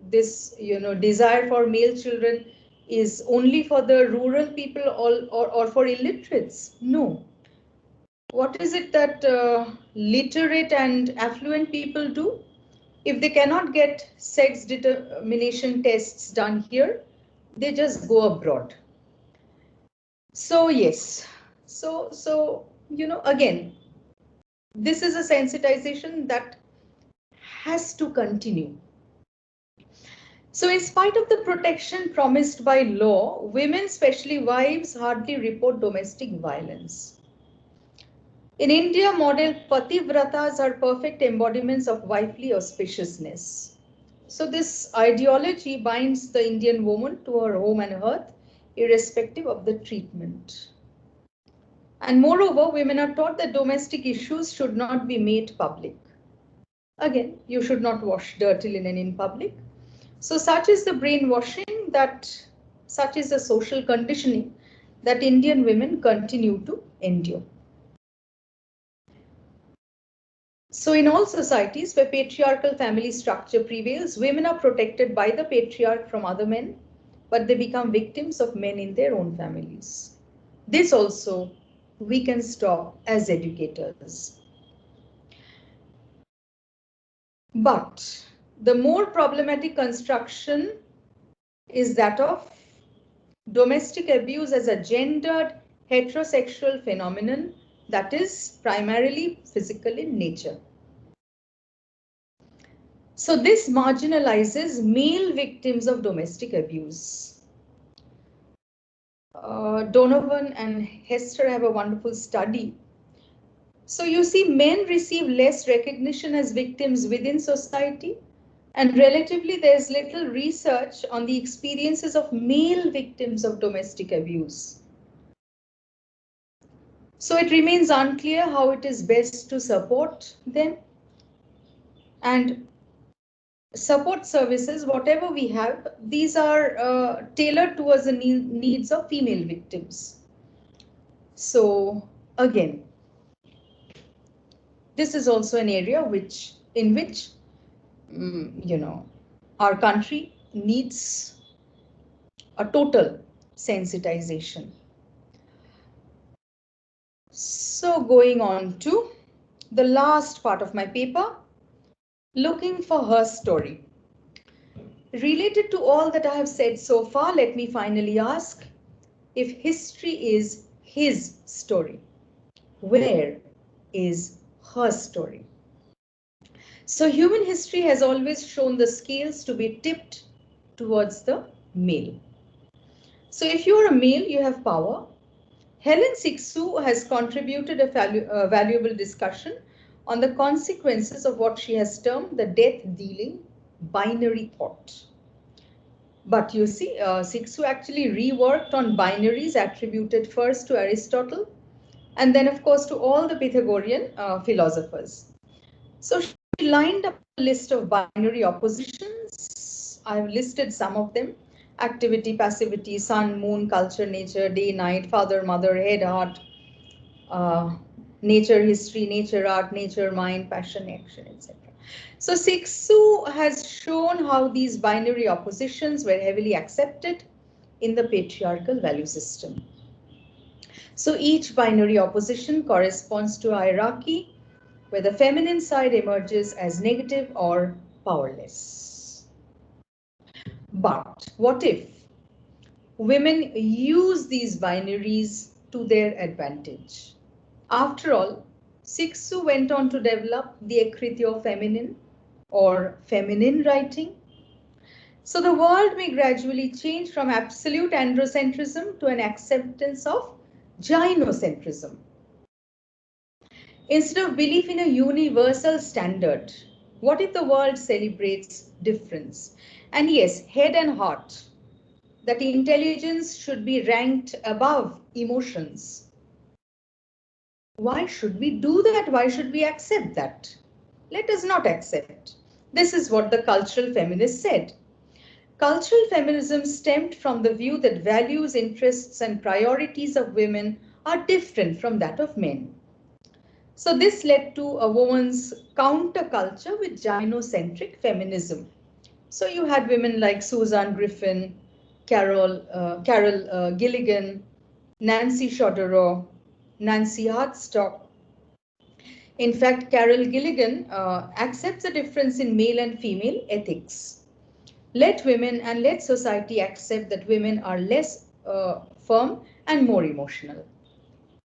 desire for male children is only for the rural people or for illiterates? No. What is it that literate and affluent people do? If they cannot get sex determination tests done here, they just go abroad. So yes, so again, this is a sensitization that has to continue. So in spite of the protection promised by law, women, especially wives, hardly report domestic violence. In India, model pativratas are perfect embodiments of wifely auspiciousness. So this ideology binds the Indian woman to her home and hearth, irrespective of the treatment. And moreover, women are taught that domestic issues should not be made public. Again, you should not wash dirty linen in public. So such is the brainwashing, such is the social conditioning that Indian women continue to endure. So in all societies where patriarchal family structure prevails, women are protected by the patriarch from other men, but they become victims of men in their own families. This also we can stop as educators. But the more problematic construction is that of domestic abuse as a gendered heterosexual phenomenon that is primarily physical in nature. So this marginalizes male victims of domestic abuse. Donovan and Hester have a wonderful study. So you see, men receive less recognition as victims within society, and relatively there's little research on the experiences of male victims of domestic abuse. So it remains unclear how it is best to support them. And support services, whatever we have, these are tailored towards the needs of female victims. So again, this is also an area in which our country needs a total sensitization. So going on to the last part of my paper, looking for her story. Related to all that I have said so far, let me finally ask, if history is his story, where is her story? So human history has always shown the scales to be tipped towards the male. So if you are a male, you have power. Helen Sixu has contributed a valuable discussion on the consequences of what she has termed the death-dealing binary thought. But you see, Sixu actually reworked on binaries attributed first to Aristotle and then, of course, to all the Pythagorean philosophers. So she lined up a list of binary oppositions. I've listed some of them: activity, passivity, sun, moon, culture, nature, day, night, father, mother, head, heart, nature, history, nature, art, nature, mind, passion, action, etc. So Sixu has shown how these binary oppositions were heavily accepted in the patriarchal value system. So each binary opposition corresponds to a hierarchy where the feminine side emerges as negative or powerless. But what if women use these binaries to their advantage? After all, Sixu went on to develop the Ekrityo feminine or feminine writing. So the world may gradually change from absolute androcentrism to an acceptance of gynocentrism. Instead of belief in a universal standard, What if the world celebrates difference? And yes, head and heart, that intelligence should be ranked above emotions. Why should we do that? Why should we accept that? Let us not accept. This is what the cultural feminists said. Cultural feminism stemmed from the view that values, interests, and priorities of women are different from that of men. So this led to a woman's counterculture with gynocentric feminism. So you had women like Susan Griffin, Carol Gilligan, Nancy Chodorow, Nancy Hartstock. In fact, Carol Gilligan accepts the difference in male and female ethics. Let women and let society accept that women are less firm and more emotional.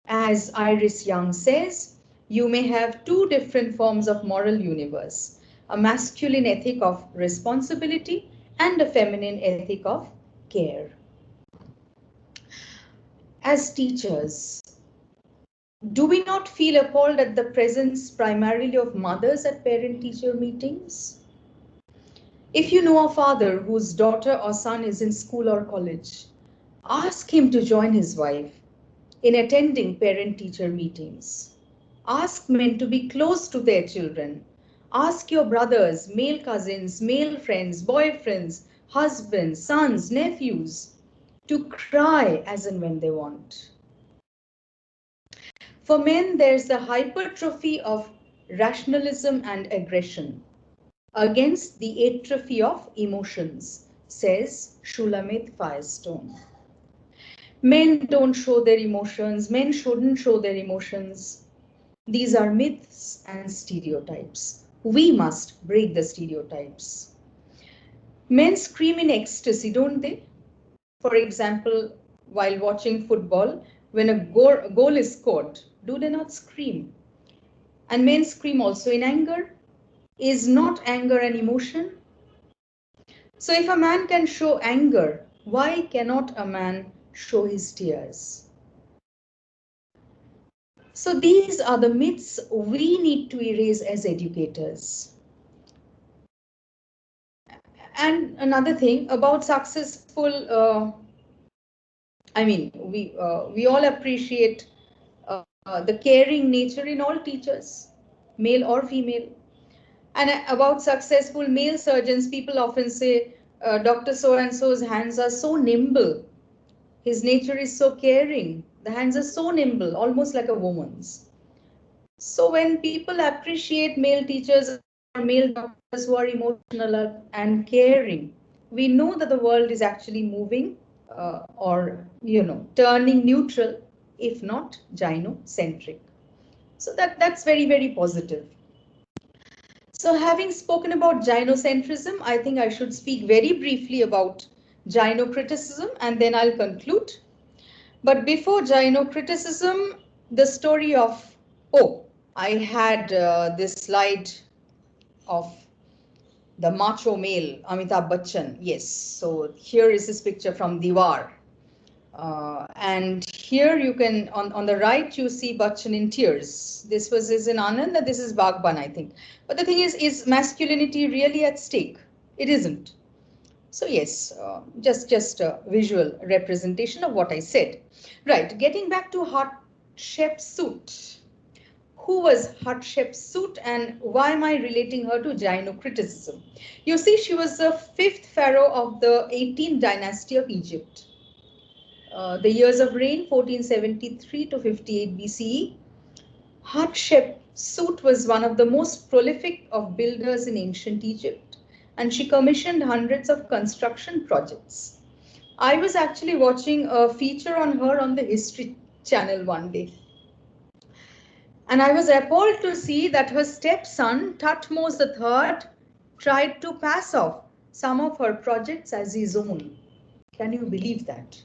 As Iris Young says, you may have two different forms of moral universe, a masculine ethic of responsibility and a feminine ethic of care. As teachers, do we not feel appalled at the presence primarily of mothers at parent-teacher meetings? If you know a father whose daughter or son is in school or college, ask him to join his wife in attending parent-teacher meetings. Ask men to be close to their children. Ask your brothers, male cousins, male friends, boyfriends, husbands, sons, nephews to cry as and when they want. For men, there's the hypertrophy of rationalism and aggression against the atrophy of emotions, says Shulamit Firestone. Men don't show their emotions, men shouldn't show their emotions. These are myths and stereotypes. We must break the stereotypes. Men scream in ecstasy, don't they? For example, while watching football, when a goal is scored, do they not scream? And men scream also in anger. Is not anger an emotion? So if a man can show anger, why cannot a man show his tears? So these are the myths we need to erase as educators. And another thing about successful, we all appreciate the caring nature in all teachers, male or female. And about successful male surgeons, people often say, Dr. So-and-so's hands are so nimble. His nature is so caring. The hands are so nimble, almost like a woman's. So when people appreciate male teachers or male doctors who are emotional and caring, we know that the world is actually moving turning neutral, if not gynocentric. So that's very, very positive. So having spoken about gynocentrism, I think I should speak very briefly about gynocriticism and then I'll conclude. But before gynocriticism, the story of, I had this slide of the macho male, Amitabh Bachchan. Yes, so here is his picture from Diwar. And here you can, on the right, you see Bachchan in tears. This is in Anand, and this is Bagban, I think. But the thing is masculinity really at stake? It isn't. So yes, just a visual representation of what I said. Right, getting back to Hatshepsut. Who was Hatshepsut and why am I relating her to gynocriticism? You see, she was the fifth pharaoh of the 18th dynasty of Egypt. The years of reign, 1473 to 58 BCE. Hatshepsut was one of the most prolific of builders in ancient Egypt, and she commissioned hundreds of construction projects. I was actually watching a feature on her on the History Channel one day. And I was appalled to see that her stepson, Thutmose III, tried to pass off some of her projects as his own. Can you believe that?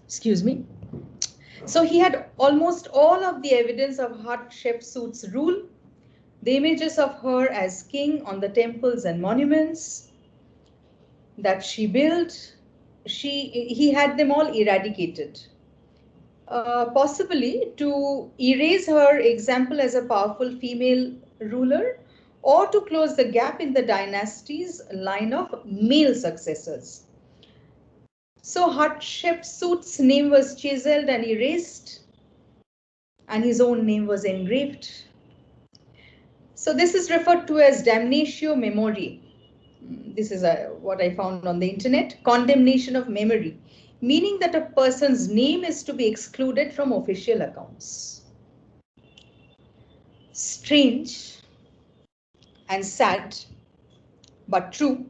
Excuse me. So he had almost all of the evidence of Hatshepsut's rule, the images of her as king on the temples and monuments that she built. He had them all eradicated. possibly to erase her example as a powerful female ruler or to close the gap in the dynasty's line of male successors. So Hatshepsut's name was chiseled and erased, and his own name was engraved. So this is referred to as damnatio memoriae. This is what I found on the internet. Condemnation of memory, meaning that a person's name is to be excluded from official accounts. Strange and sad, but true.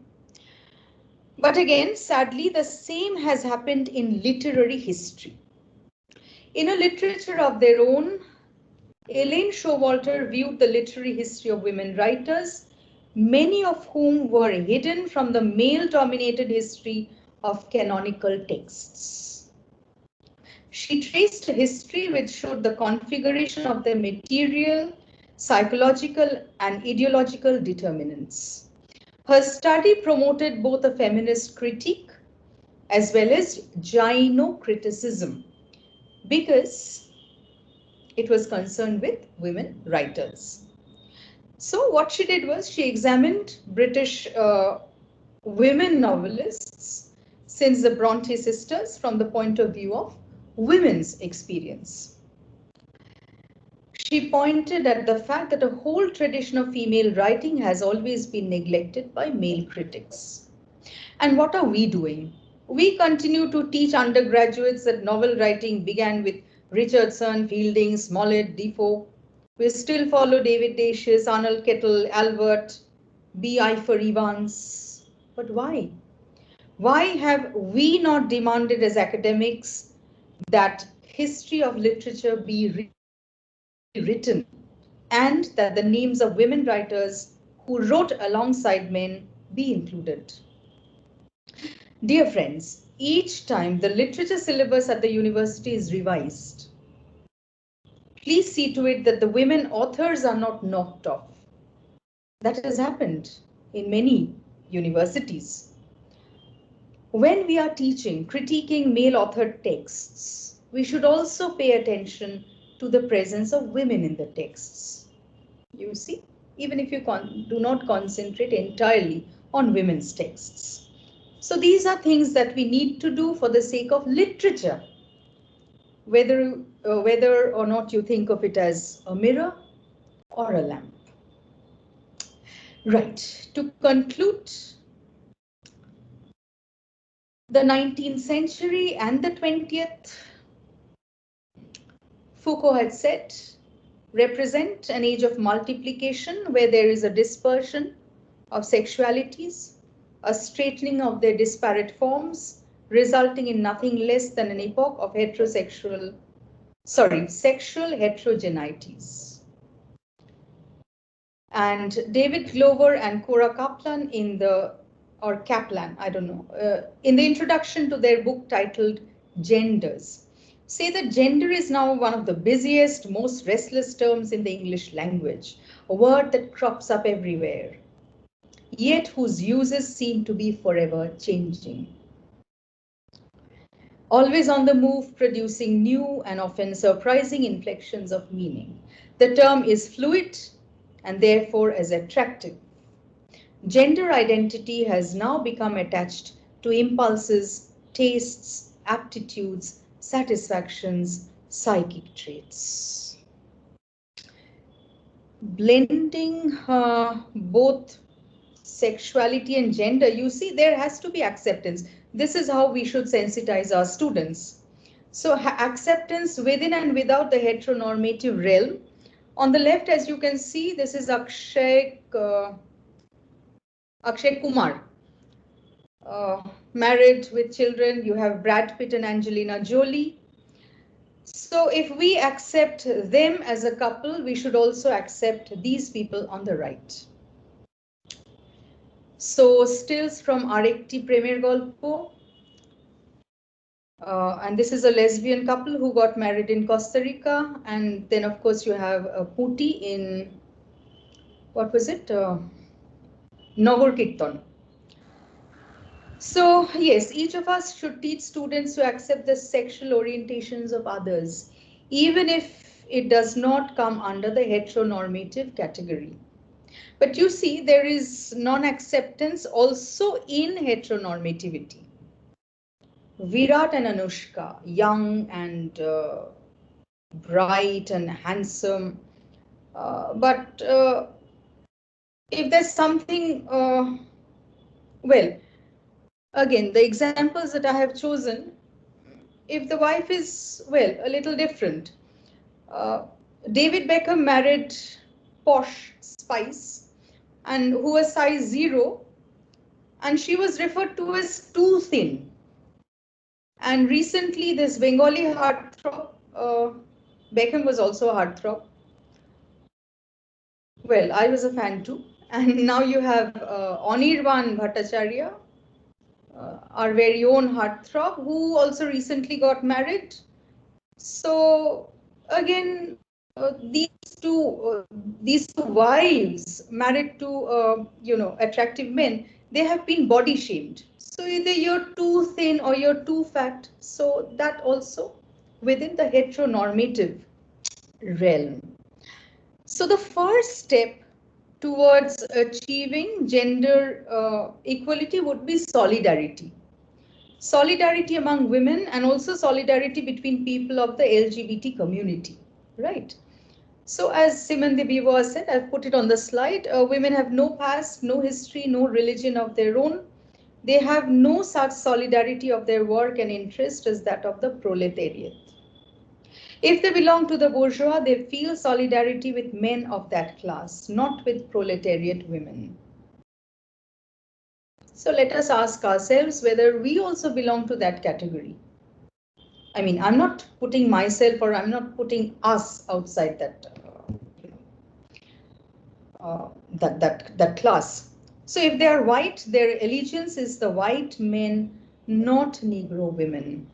But again, sadly, the same has happened in literary history. In a literature of their own, Elaine Showalter viewed the literary history of women writers, many of whom were hidden from the male-dominated history of canonical texts. She traced a history which showed the configuration of their material, psychological, and ideological determinants. Her study promoted both a feminist critique as well as gynocriticism because it was concerned with women writers. So what she did was she examined British women novelists since the Bronte sisters from the point of view of women's experience. She pointed at the fact that a whole tradition of female writing has always been neglected by male critics. And what are we doing? We continue to teach undergraduates that novel writing began with Richardson, Fielding, Smollett, Defoe. We still follow David Dacius, Arnold Kettle, Albert, B. Ifer Evans. But why? Why have we not demanded as academics that history of literature be rewritten and that the names of women writers who wrote alongside men be included? Dear friends, each time the literature syllabus at the university is revised, please see to it that the women authors are not knocked off. That has happened in many universities. When we are teaching, critiquing male authored texts, we should also pay attention to the presence of women in the texts. You see, even if you do not concentrate entirely on women's texts. So these are things that we need to do for the sake of literature, whether or not you think of it as a mirror or a lamp. Right, to conclude, the 19th century and the 20th, Foucault had said, represent an age of multiplication where there is a dispersion of sexualities, a straightening of their disparate forms, resulting in nothing less than an epoch of sexual heterogeneities. And David Glover and Cora Kaplan in the introduction to their book titled Genders, say that gender is now one of the busiest, most restless terms in the English language, a word that crops up everywhere, yet whose uses seem to be forever changing. Always on the move, producing new and often surprising inflections of meaning. The term is fluid and therefore as attractive. Gender identity has now become attached to impulses, tastes, aptitudes, satisfactions, psychic traits. Blending both sexuality and gender, you see, there has to be acceptance. This is how we should sensitize our students. So acceptance within and without the heteronormative realm. On the left, as you can see, this is Akshay Kumar. Married with children, you have Brad Pitt and Angelina Jolie. So if we accept them as a couple, we should also accept these people on the right. So stills from Arekti Premier Golpo. And this is a lesbian couple who got married in Costa Rica. And then, of course, you have Puti in, what was it? Nogor Kirtan. So, yes, each of us should teach students to accept the sexual orientations of others, even if it does not come under the heteronormative category. But you see, there is non-acceptance also in heteronormativity. Virat and Anushka, young and bright and handsome, but if there's something, well, again, the examples that I have chosen, if the wife is, well, a little different. Uh, David Beckham married Posh Spice, and who was size 0, and she was referred to as too thin. And recently, this Bengali heartthrob, Beckham was also a heartthrob. Well, I was a fan too. And now you have Anirban Bhattacharya, our very own heartthrob, who also recently got married. So again, these two wives married to attractive men, they have been body shamed. So either you're too thin or you're too fat. So that also within the heteronormative realm. So the first step towards achieving gender equality would be solidarity. Solidarity among women and also solidarity between people of the LGBT community, right? So as Simone de Beauvoir said, I've put it on the slide, women have no past, no history, no religion of their own. They have no such solidarity of their work and interest as that of the proletariat. If they belong to the bourgeois, they feel solidarity with men of that class, not with proletariat women. So let us ask ourselves whether we also belong to that category. I mean, I'm not putting myself or I'm not putting us outside that class. So if they are white, their allegiance is the white men, not Negro women.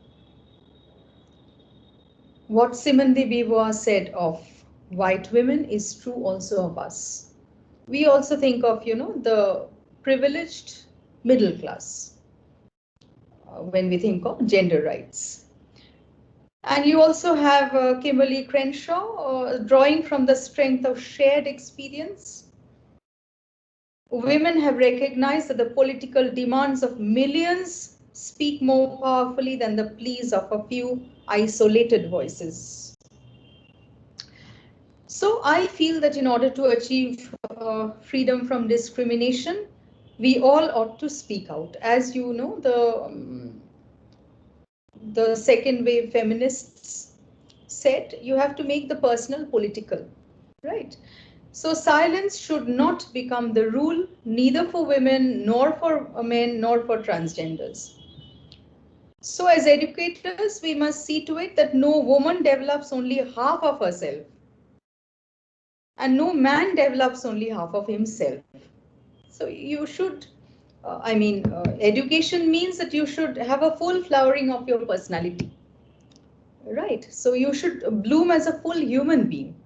What Simone de Beauvoir said of white women is true also of us. We also think of, the privileged middle class when we think of gender rights. And you also have Kimberly Crenshaw drawing from the strength of shared experience. Women have recognized that the political demands of millions speak more powerfully than the pleas of a few isolated voices. So I feel that in order to achieve freedom from discrimination, we all ought to speak out. As you know, the second wave feminists said, you have to make the personal political, right? So silence should not become the rule, neither for women, nor for men, nor for transgenders. So as educators, we must see to it that no woman develops only half of herself, and no man develops only half of himself. So you should, education means that you should have a full flowering of your personality, right? So you should bloom as a full human being.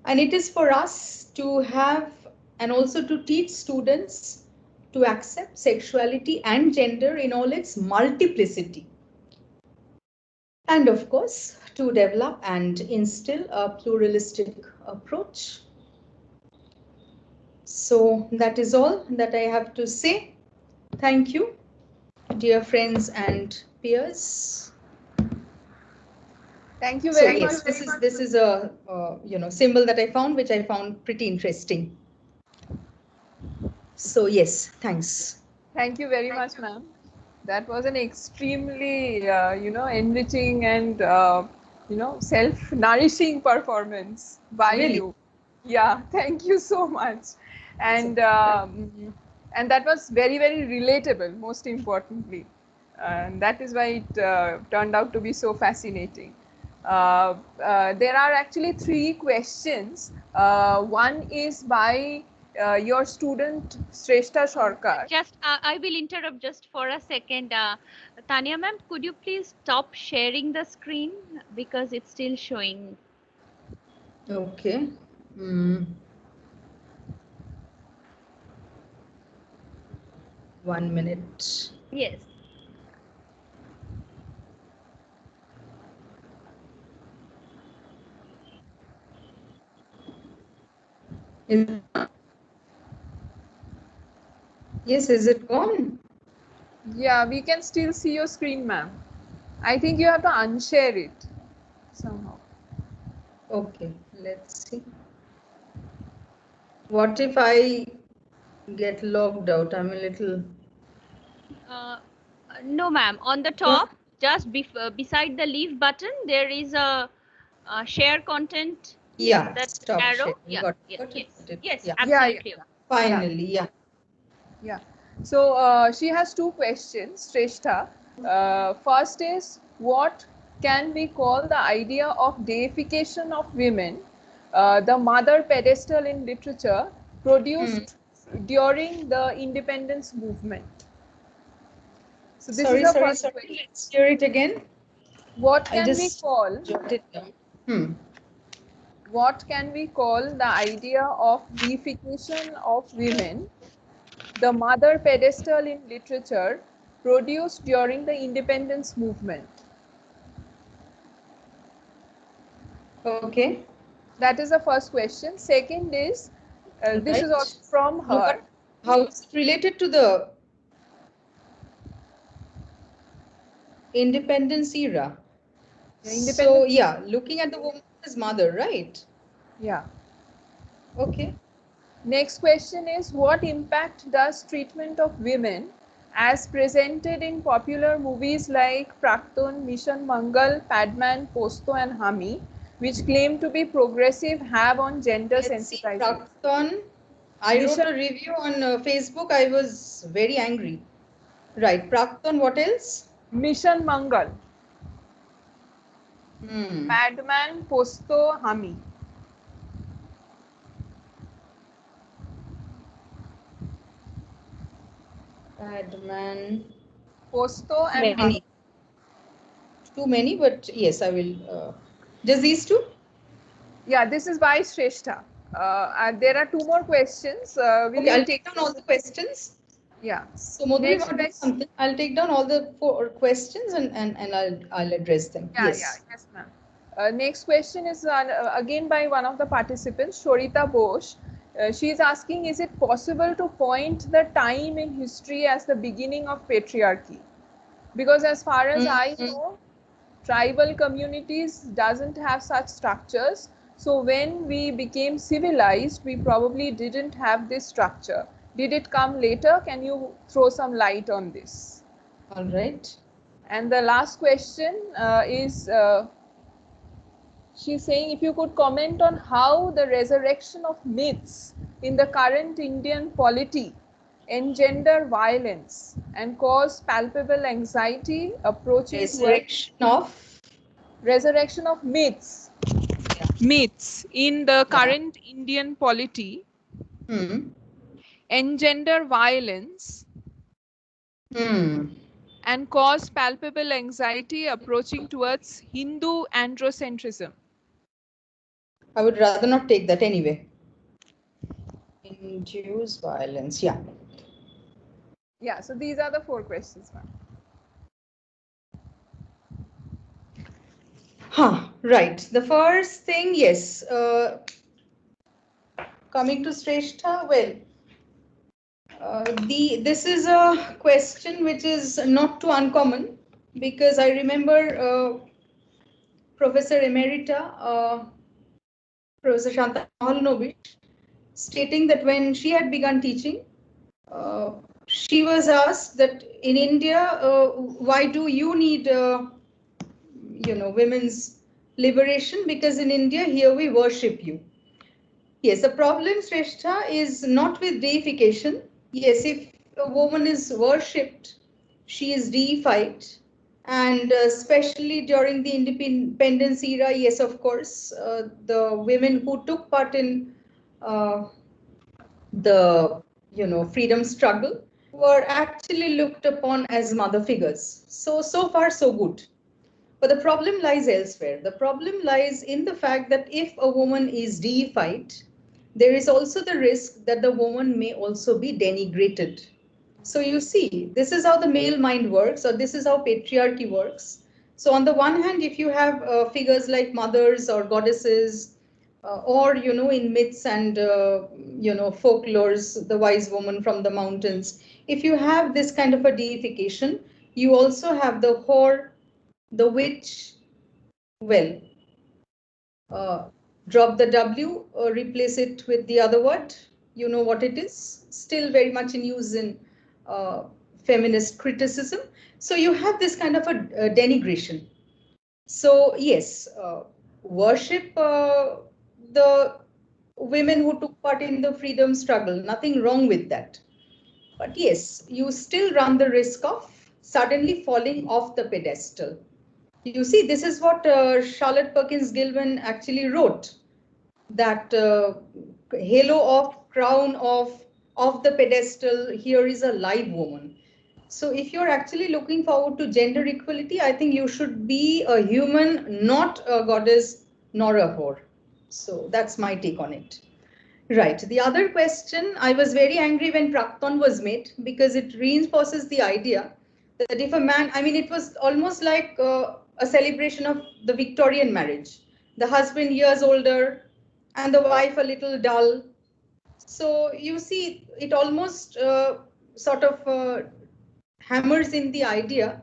And it is for us to have and also to teach students to accept sexuality and gender in all its multiplicity. And of course, to develop and instill a pluralistic approach. So that is all that I have to say. Thank you, dear friends and peers. Thank you So very yes, much. this is a symbol that I found, which I found pretty interesting. So yes, thanks. Thank you very much, ma'am. That was an extremely, enriching and, self-nourishing performance by Really? you. Yeah, thank you so much. And that was very, very relatable, most importantly. And that is why it turned out to be so fascinating. There are actually 3 questions. One is by your student Shrestha Sarkar. Just I will interrupt just for a second. Tanya ma'am, could you please stop sharing the screen because it's still showing. Okay. Mm. 1 minute. Yes. Is, yes, is it gone? Yeah, we can still see your screen, ma'am. I think you have to unshare it somehow. Okay, let's see. What if I get logged out? I'm a little. Uh, no, ma'am. On the top, just beside the leave button, there is a share content. Yeah, That stop arrow. sharing. Yeah. Yeah. Got it, Yes. got it. Yes. Yeah, Yeah, yeah, Absolutely. yeah. finally, yeah. Yeah. So she has two questions, Shrestha. First is, what can we call the idea of deification of women, the mother pedestal in literature Hmm. produced during the independence movement? So this is Sorry, the sorry, first sorry. question. Let's hear it again. What I can we just call jot it down. Hmm. what can we call the idea of deification of women, the mother pedestal in literature produced during the independence movement? Okay. That is the first question. Second is, All this is right. also from her. How is it related to the independence era? Yeah, So, independence. yeah, looking at the woman as mother, right? Yeah. Okay. Next question is, what impact does treatment of women as presented in popular movies like Prakton, Mission Mangal, Padman, Posto and Hami, which claim to be progressive, have on gender Let's see, sensitization? Prakton. I wrote Mission, a review on Facebook. I was very angry. Right. Prakton, what else? Mission Mangal, Hmm. Padman, Posto, Hami. Padman. Posto and Hami. Many. Too many, but yes, I will. Just these two? Yeah, this is by Shrestha. There are two more questions. Will Okay, you I'll take take down all this? the questions. Yeah. So Madhuri, Next want to do question. something? I'll take down all the four questions and I'll address them. Yeah, yeah, Yes. yes, ma'am. Next question is again by one of the participants, Shorita Bosch. She is asking, is it possible to point the time in history as the beginning of patriarchy? Because as far as I Mm-hmm. know, tribal communities doesn't have such structures. So when we became civilized, we probably didn't have this structure. Did it come later? Can you throw some light on this? All right. And the last question is, she's saying, if you could comment on how the resurrection of myths in the current Indian polity engender violence and cause palpable anxiety approaching towards Resurrection of. resurrection of myths, Yeah. myths in the Yeah. current Indian polity Hmm. engender violence Hmm. and cause palpable anxiety approaching towards Hindu androcentrism. I would rather not take that anyway. Induce violence. Yeah. Yeah, so these are the four questions, ma'am. Huh. Right. The first thing, yes. Coming to Shrestha, well, this is a question which is not too uncommon because I remember Professor Emerita, Professor Shanta Mahalnovich, stating that when she had begun teaching, uh, she was asked that in India, why do you need, women's liberation? Because in India, here we worship you. Yes, the problem, Shrestha, is not with deification. Yes, if a woman is worshipped, she is deified. And especially during the independence era, yes, of course, the women who took part in uh, the freedom struggle were actually looked upon as mother figures. So far so good. But the problem lies elsewhere. The problem lies in the fact that if a woman is deified, there is also the risk that the woman may also be denigrated. So you see, this is how the male mind works, or this is how patriarchy works. So on the one hand, if you have figures like mothers or goddesses, or in myths and folklores, the wise woman from the mountains, if you have this kind of a deification, you also have the whore, the witch. Well, uh, drop the W, replace it with the other word. You know what it is. Still very much in use in uh, feminist criticism. So you have this kind of a denigration. So yes, worship the women who took part in the freedom struggle. Nothing wrong with that. But yes, you still run the risk of suddenly falling off the pedestal. You see, this is what Charlotte Perkins Gilman actually wrote, that halo of crown of the pedestal, here is a live woman. So if you're actually looking forward to gender equality, I think you should be a human, not a goddess nor a whore. So that's my take on it. Right. The other question, I was very angry when Prakton was made because it reinforces the idea that if a man, I mean, it was almost like a celebration of the Victorian marriage. The husband years older and the wife a little dull. So you see, it almost sort of hammers in the idea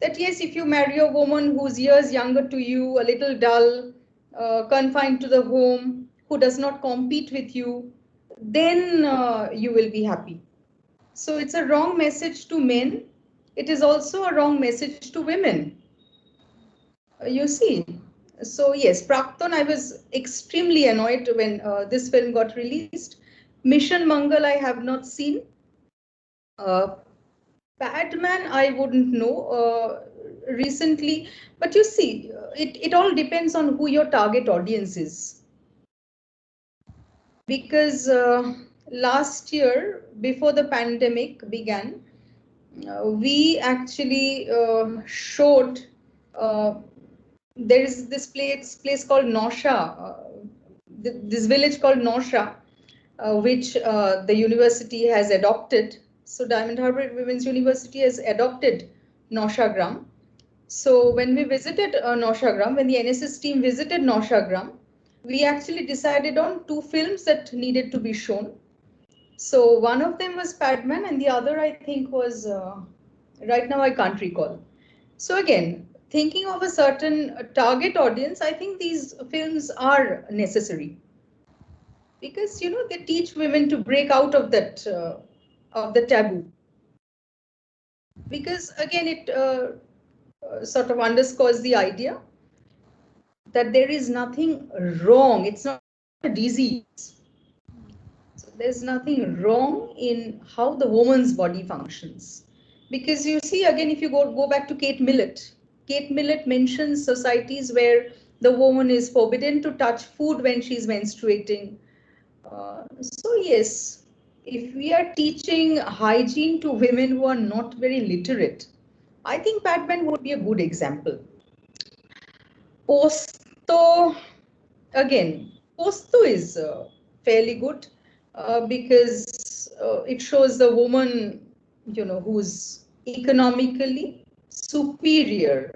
that yes, if you marry a woman who's years younger to you, a little dull, confined to the home, who does not compete with you, then you will be happy. So it's a wrong message to men. It is also a wrong message to women. You see. So yes, Prakton, I was extremely annoyed when this film got released. Mission Mangal, I have not seen. Uh, Batman, I wouldn't know recently, but you see, it all depends on who your target audience is. Because last year, before the pandemic began, we actually showed, uh, there is this place called Nausha, this village called Nausha, which the university has adopted. So Diamond Harbour Women's University has adopted Naushagram. So when we visited Naushagram, when the NSS team visited Naushagram, we actually decided on two films that needed to be shown. So one of them was Padman and the other I think was, right now I can't recall. So again, thinking of a certain target audience, I think these films are necessary because they teach women to break out of that of the taboo. Because again, it sort of underscores the idea that there is nothing wrong. It's not a disease. So there's nothing wrong in how the woman's body functions. Because you see, again, if you go back to Kate Millett mentions societies where the woman is forbidden to touch food when she's menstruating. So yes, if we are teaching hygiene to women who are not very literate, I think Batman would be a good example. Posto, again, Posto is fairly good because it shows the woman, who's economically superior.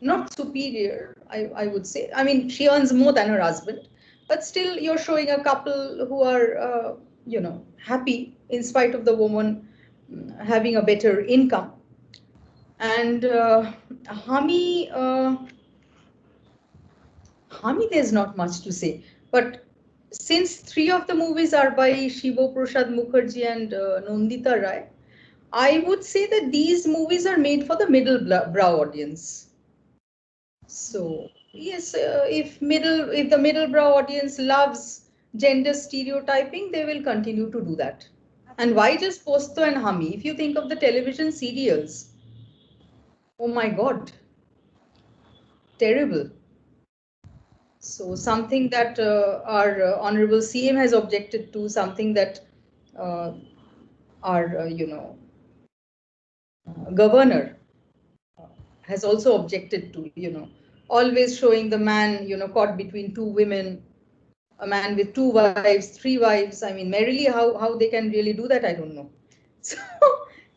Not superior, I would say. I mean, she earns more than her husband, but still you're showing a couple who are, happy in spite of the woman having a better income. And Hami, there's not much to say. But since three of the movies are by Shiva Prasad Mukherjee and Nandita Rai, I would say that these movies are made for the middle brow audience. So yes, if the middle brow audience loves gender stereotyping, they will continue to do that. And why just Posto and Hami? If you think of the television serials, oh my God, terrible. So something that our honorable CM has objected to, something that uh, our governor has also objected to. Always showing the man caught between two women, a man with two wives, three wives. I mean, merrily how they can really do that, I don't know. So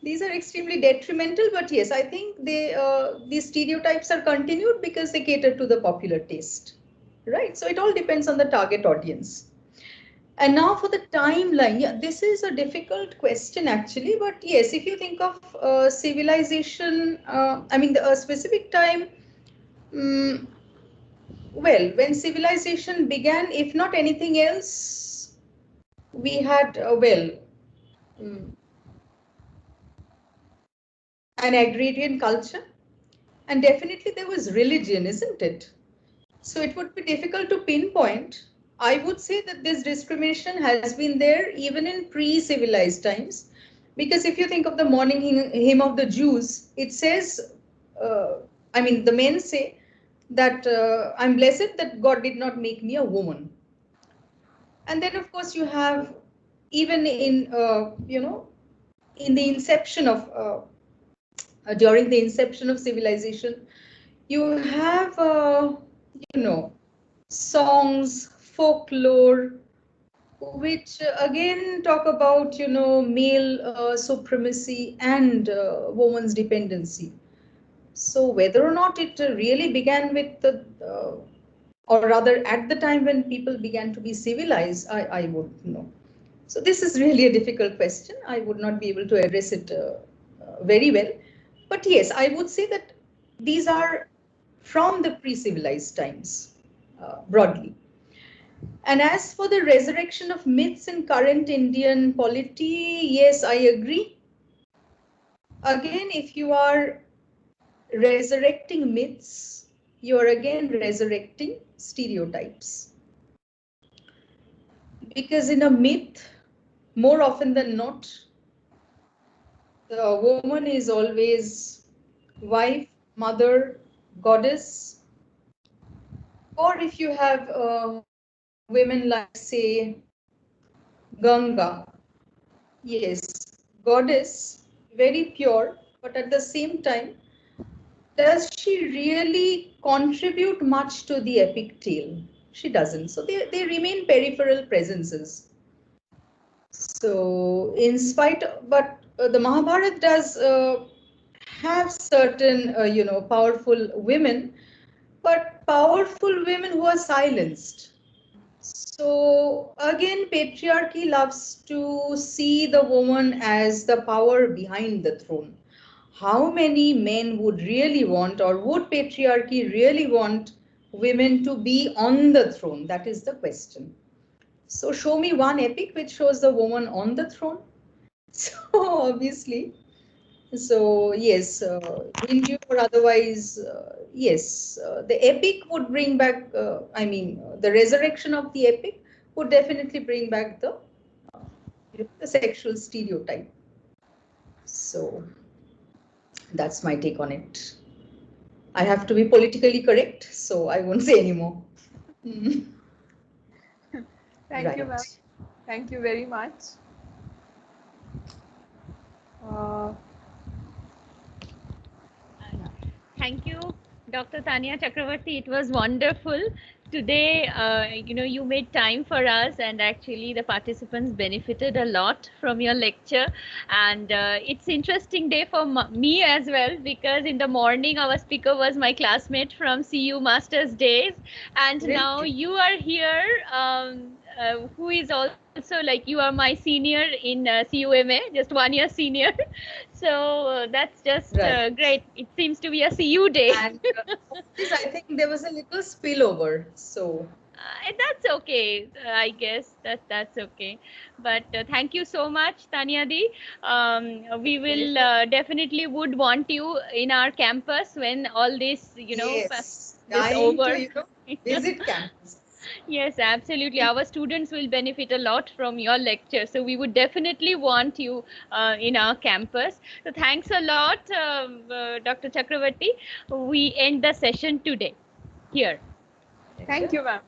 these are extremely detrimental, but yes, I think these stereotypes are continued because they cater to the popular taste, right? So it all depends on the target audience. And now for the timeline, yeah, this is a difficult question actually, but yes, if you think of civilization, I mean, a specific time, um, well, when civilization began, if not anything else, we had, um, an agrarian culture, and definitely there was religion, isn't it? So it would be difficult to pinpoint. I would say that this discrimination has been there even in pre-civilized times, because if you think of the morning hymn of the Jews, it says, I mean, the men say that I'm blessed that God did not make me a woman. And then, of course, you have even in, in the inception of, during the inception of civilization, you have, songs, folklore, which again talk about, male supremacy and woman's dependency. So whether or not it really began with the, or rather at the time when people began to be civilized, I wouldn't know. So this is really a difficult question. I would not be able to address it very well. But yes, I would say that these are from the pre-civilized times, broadly. And as for the resurrection of myths in current Indian polity, yes, I agree. Again, if you are resurrecting myths, you are again resurrecting stereotypes. Because in a myth, more often than not, the woman is always wife, mother, goddess. Or if you have women like, say, Ganga, yes, goddess, very pure, but at the same time, does she really contribute much to the epic tale? She doesn't. So they remain peripheral presences. So in spite, but the Mahabharata does have certain, powerful women, but powerful women who are silenced. So again, patriarchy loves to see the woman as the power behind the throne. How many men would really want, or would patriarchy really want, women to be on the throne? That is the question. So show me one epic which shows the woman on the throne. So obviously, so yes, Hindu or otherwise, yes, the epic would bring back, the resurrection of the epic would definitely bring back the sexual stereotype. So that's my take on it. I have to be politically correct, so I won't say anymore. Thank you, Right. ma'am. Thank you very much. Uh, Thank you, Dr. Tanya Chakravarti. It was wonderful. Today, you made time for us, and actually, the participants benefited a lot from your lecture. And it's interesting day for me as well, because in the morning, our speaker was my classmate from CU Masters Days, and Really? now you are here, who is also like you are my senior in CUMA, just 1 year senior. So that's just Right. great. It seems to be a CU day. And this, I think there was a little spillover. So That's okay. I guess that's okay. But thank you so much, Tanya Di. We will definitely would want you in our campus when all this, yes, this dying to, over. visit campus. Yes, absolutely. Our students will benefit a lot from your lecture. So we would definitely want you in our campus. So thanks a lot, Dr. Chakravarti. We end the session today here. Thank you, ma'am.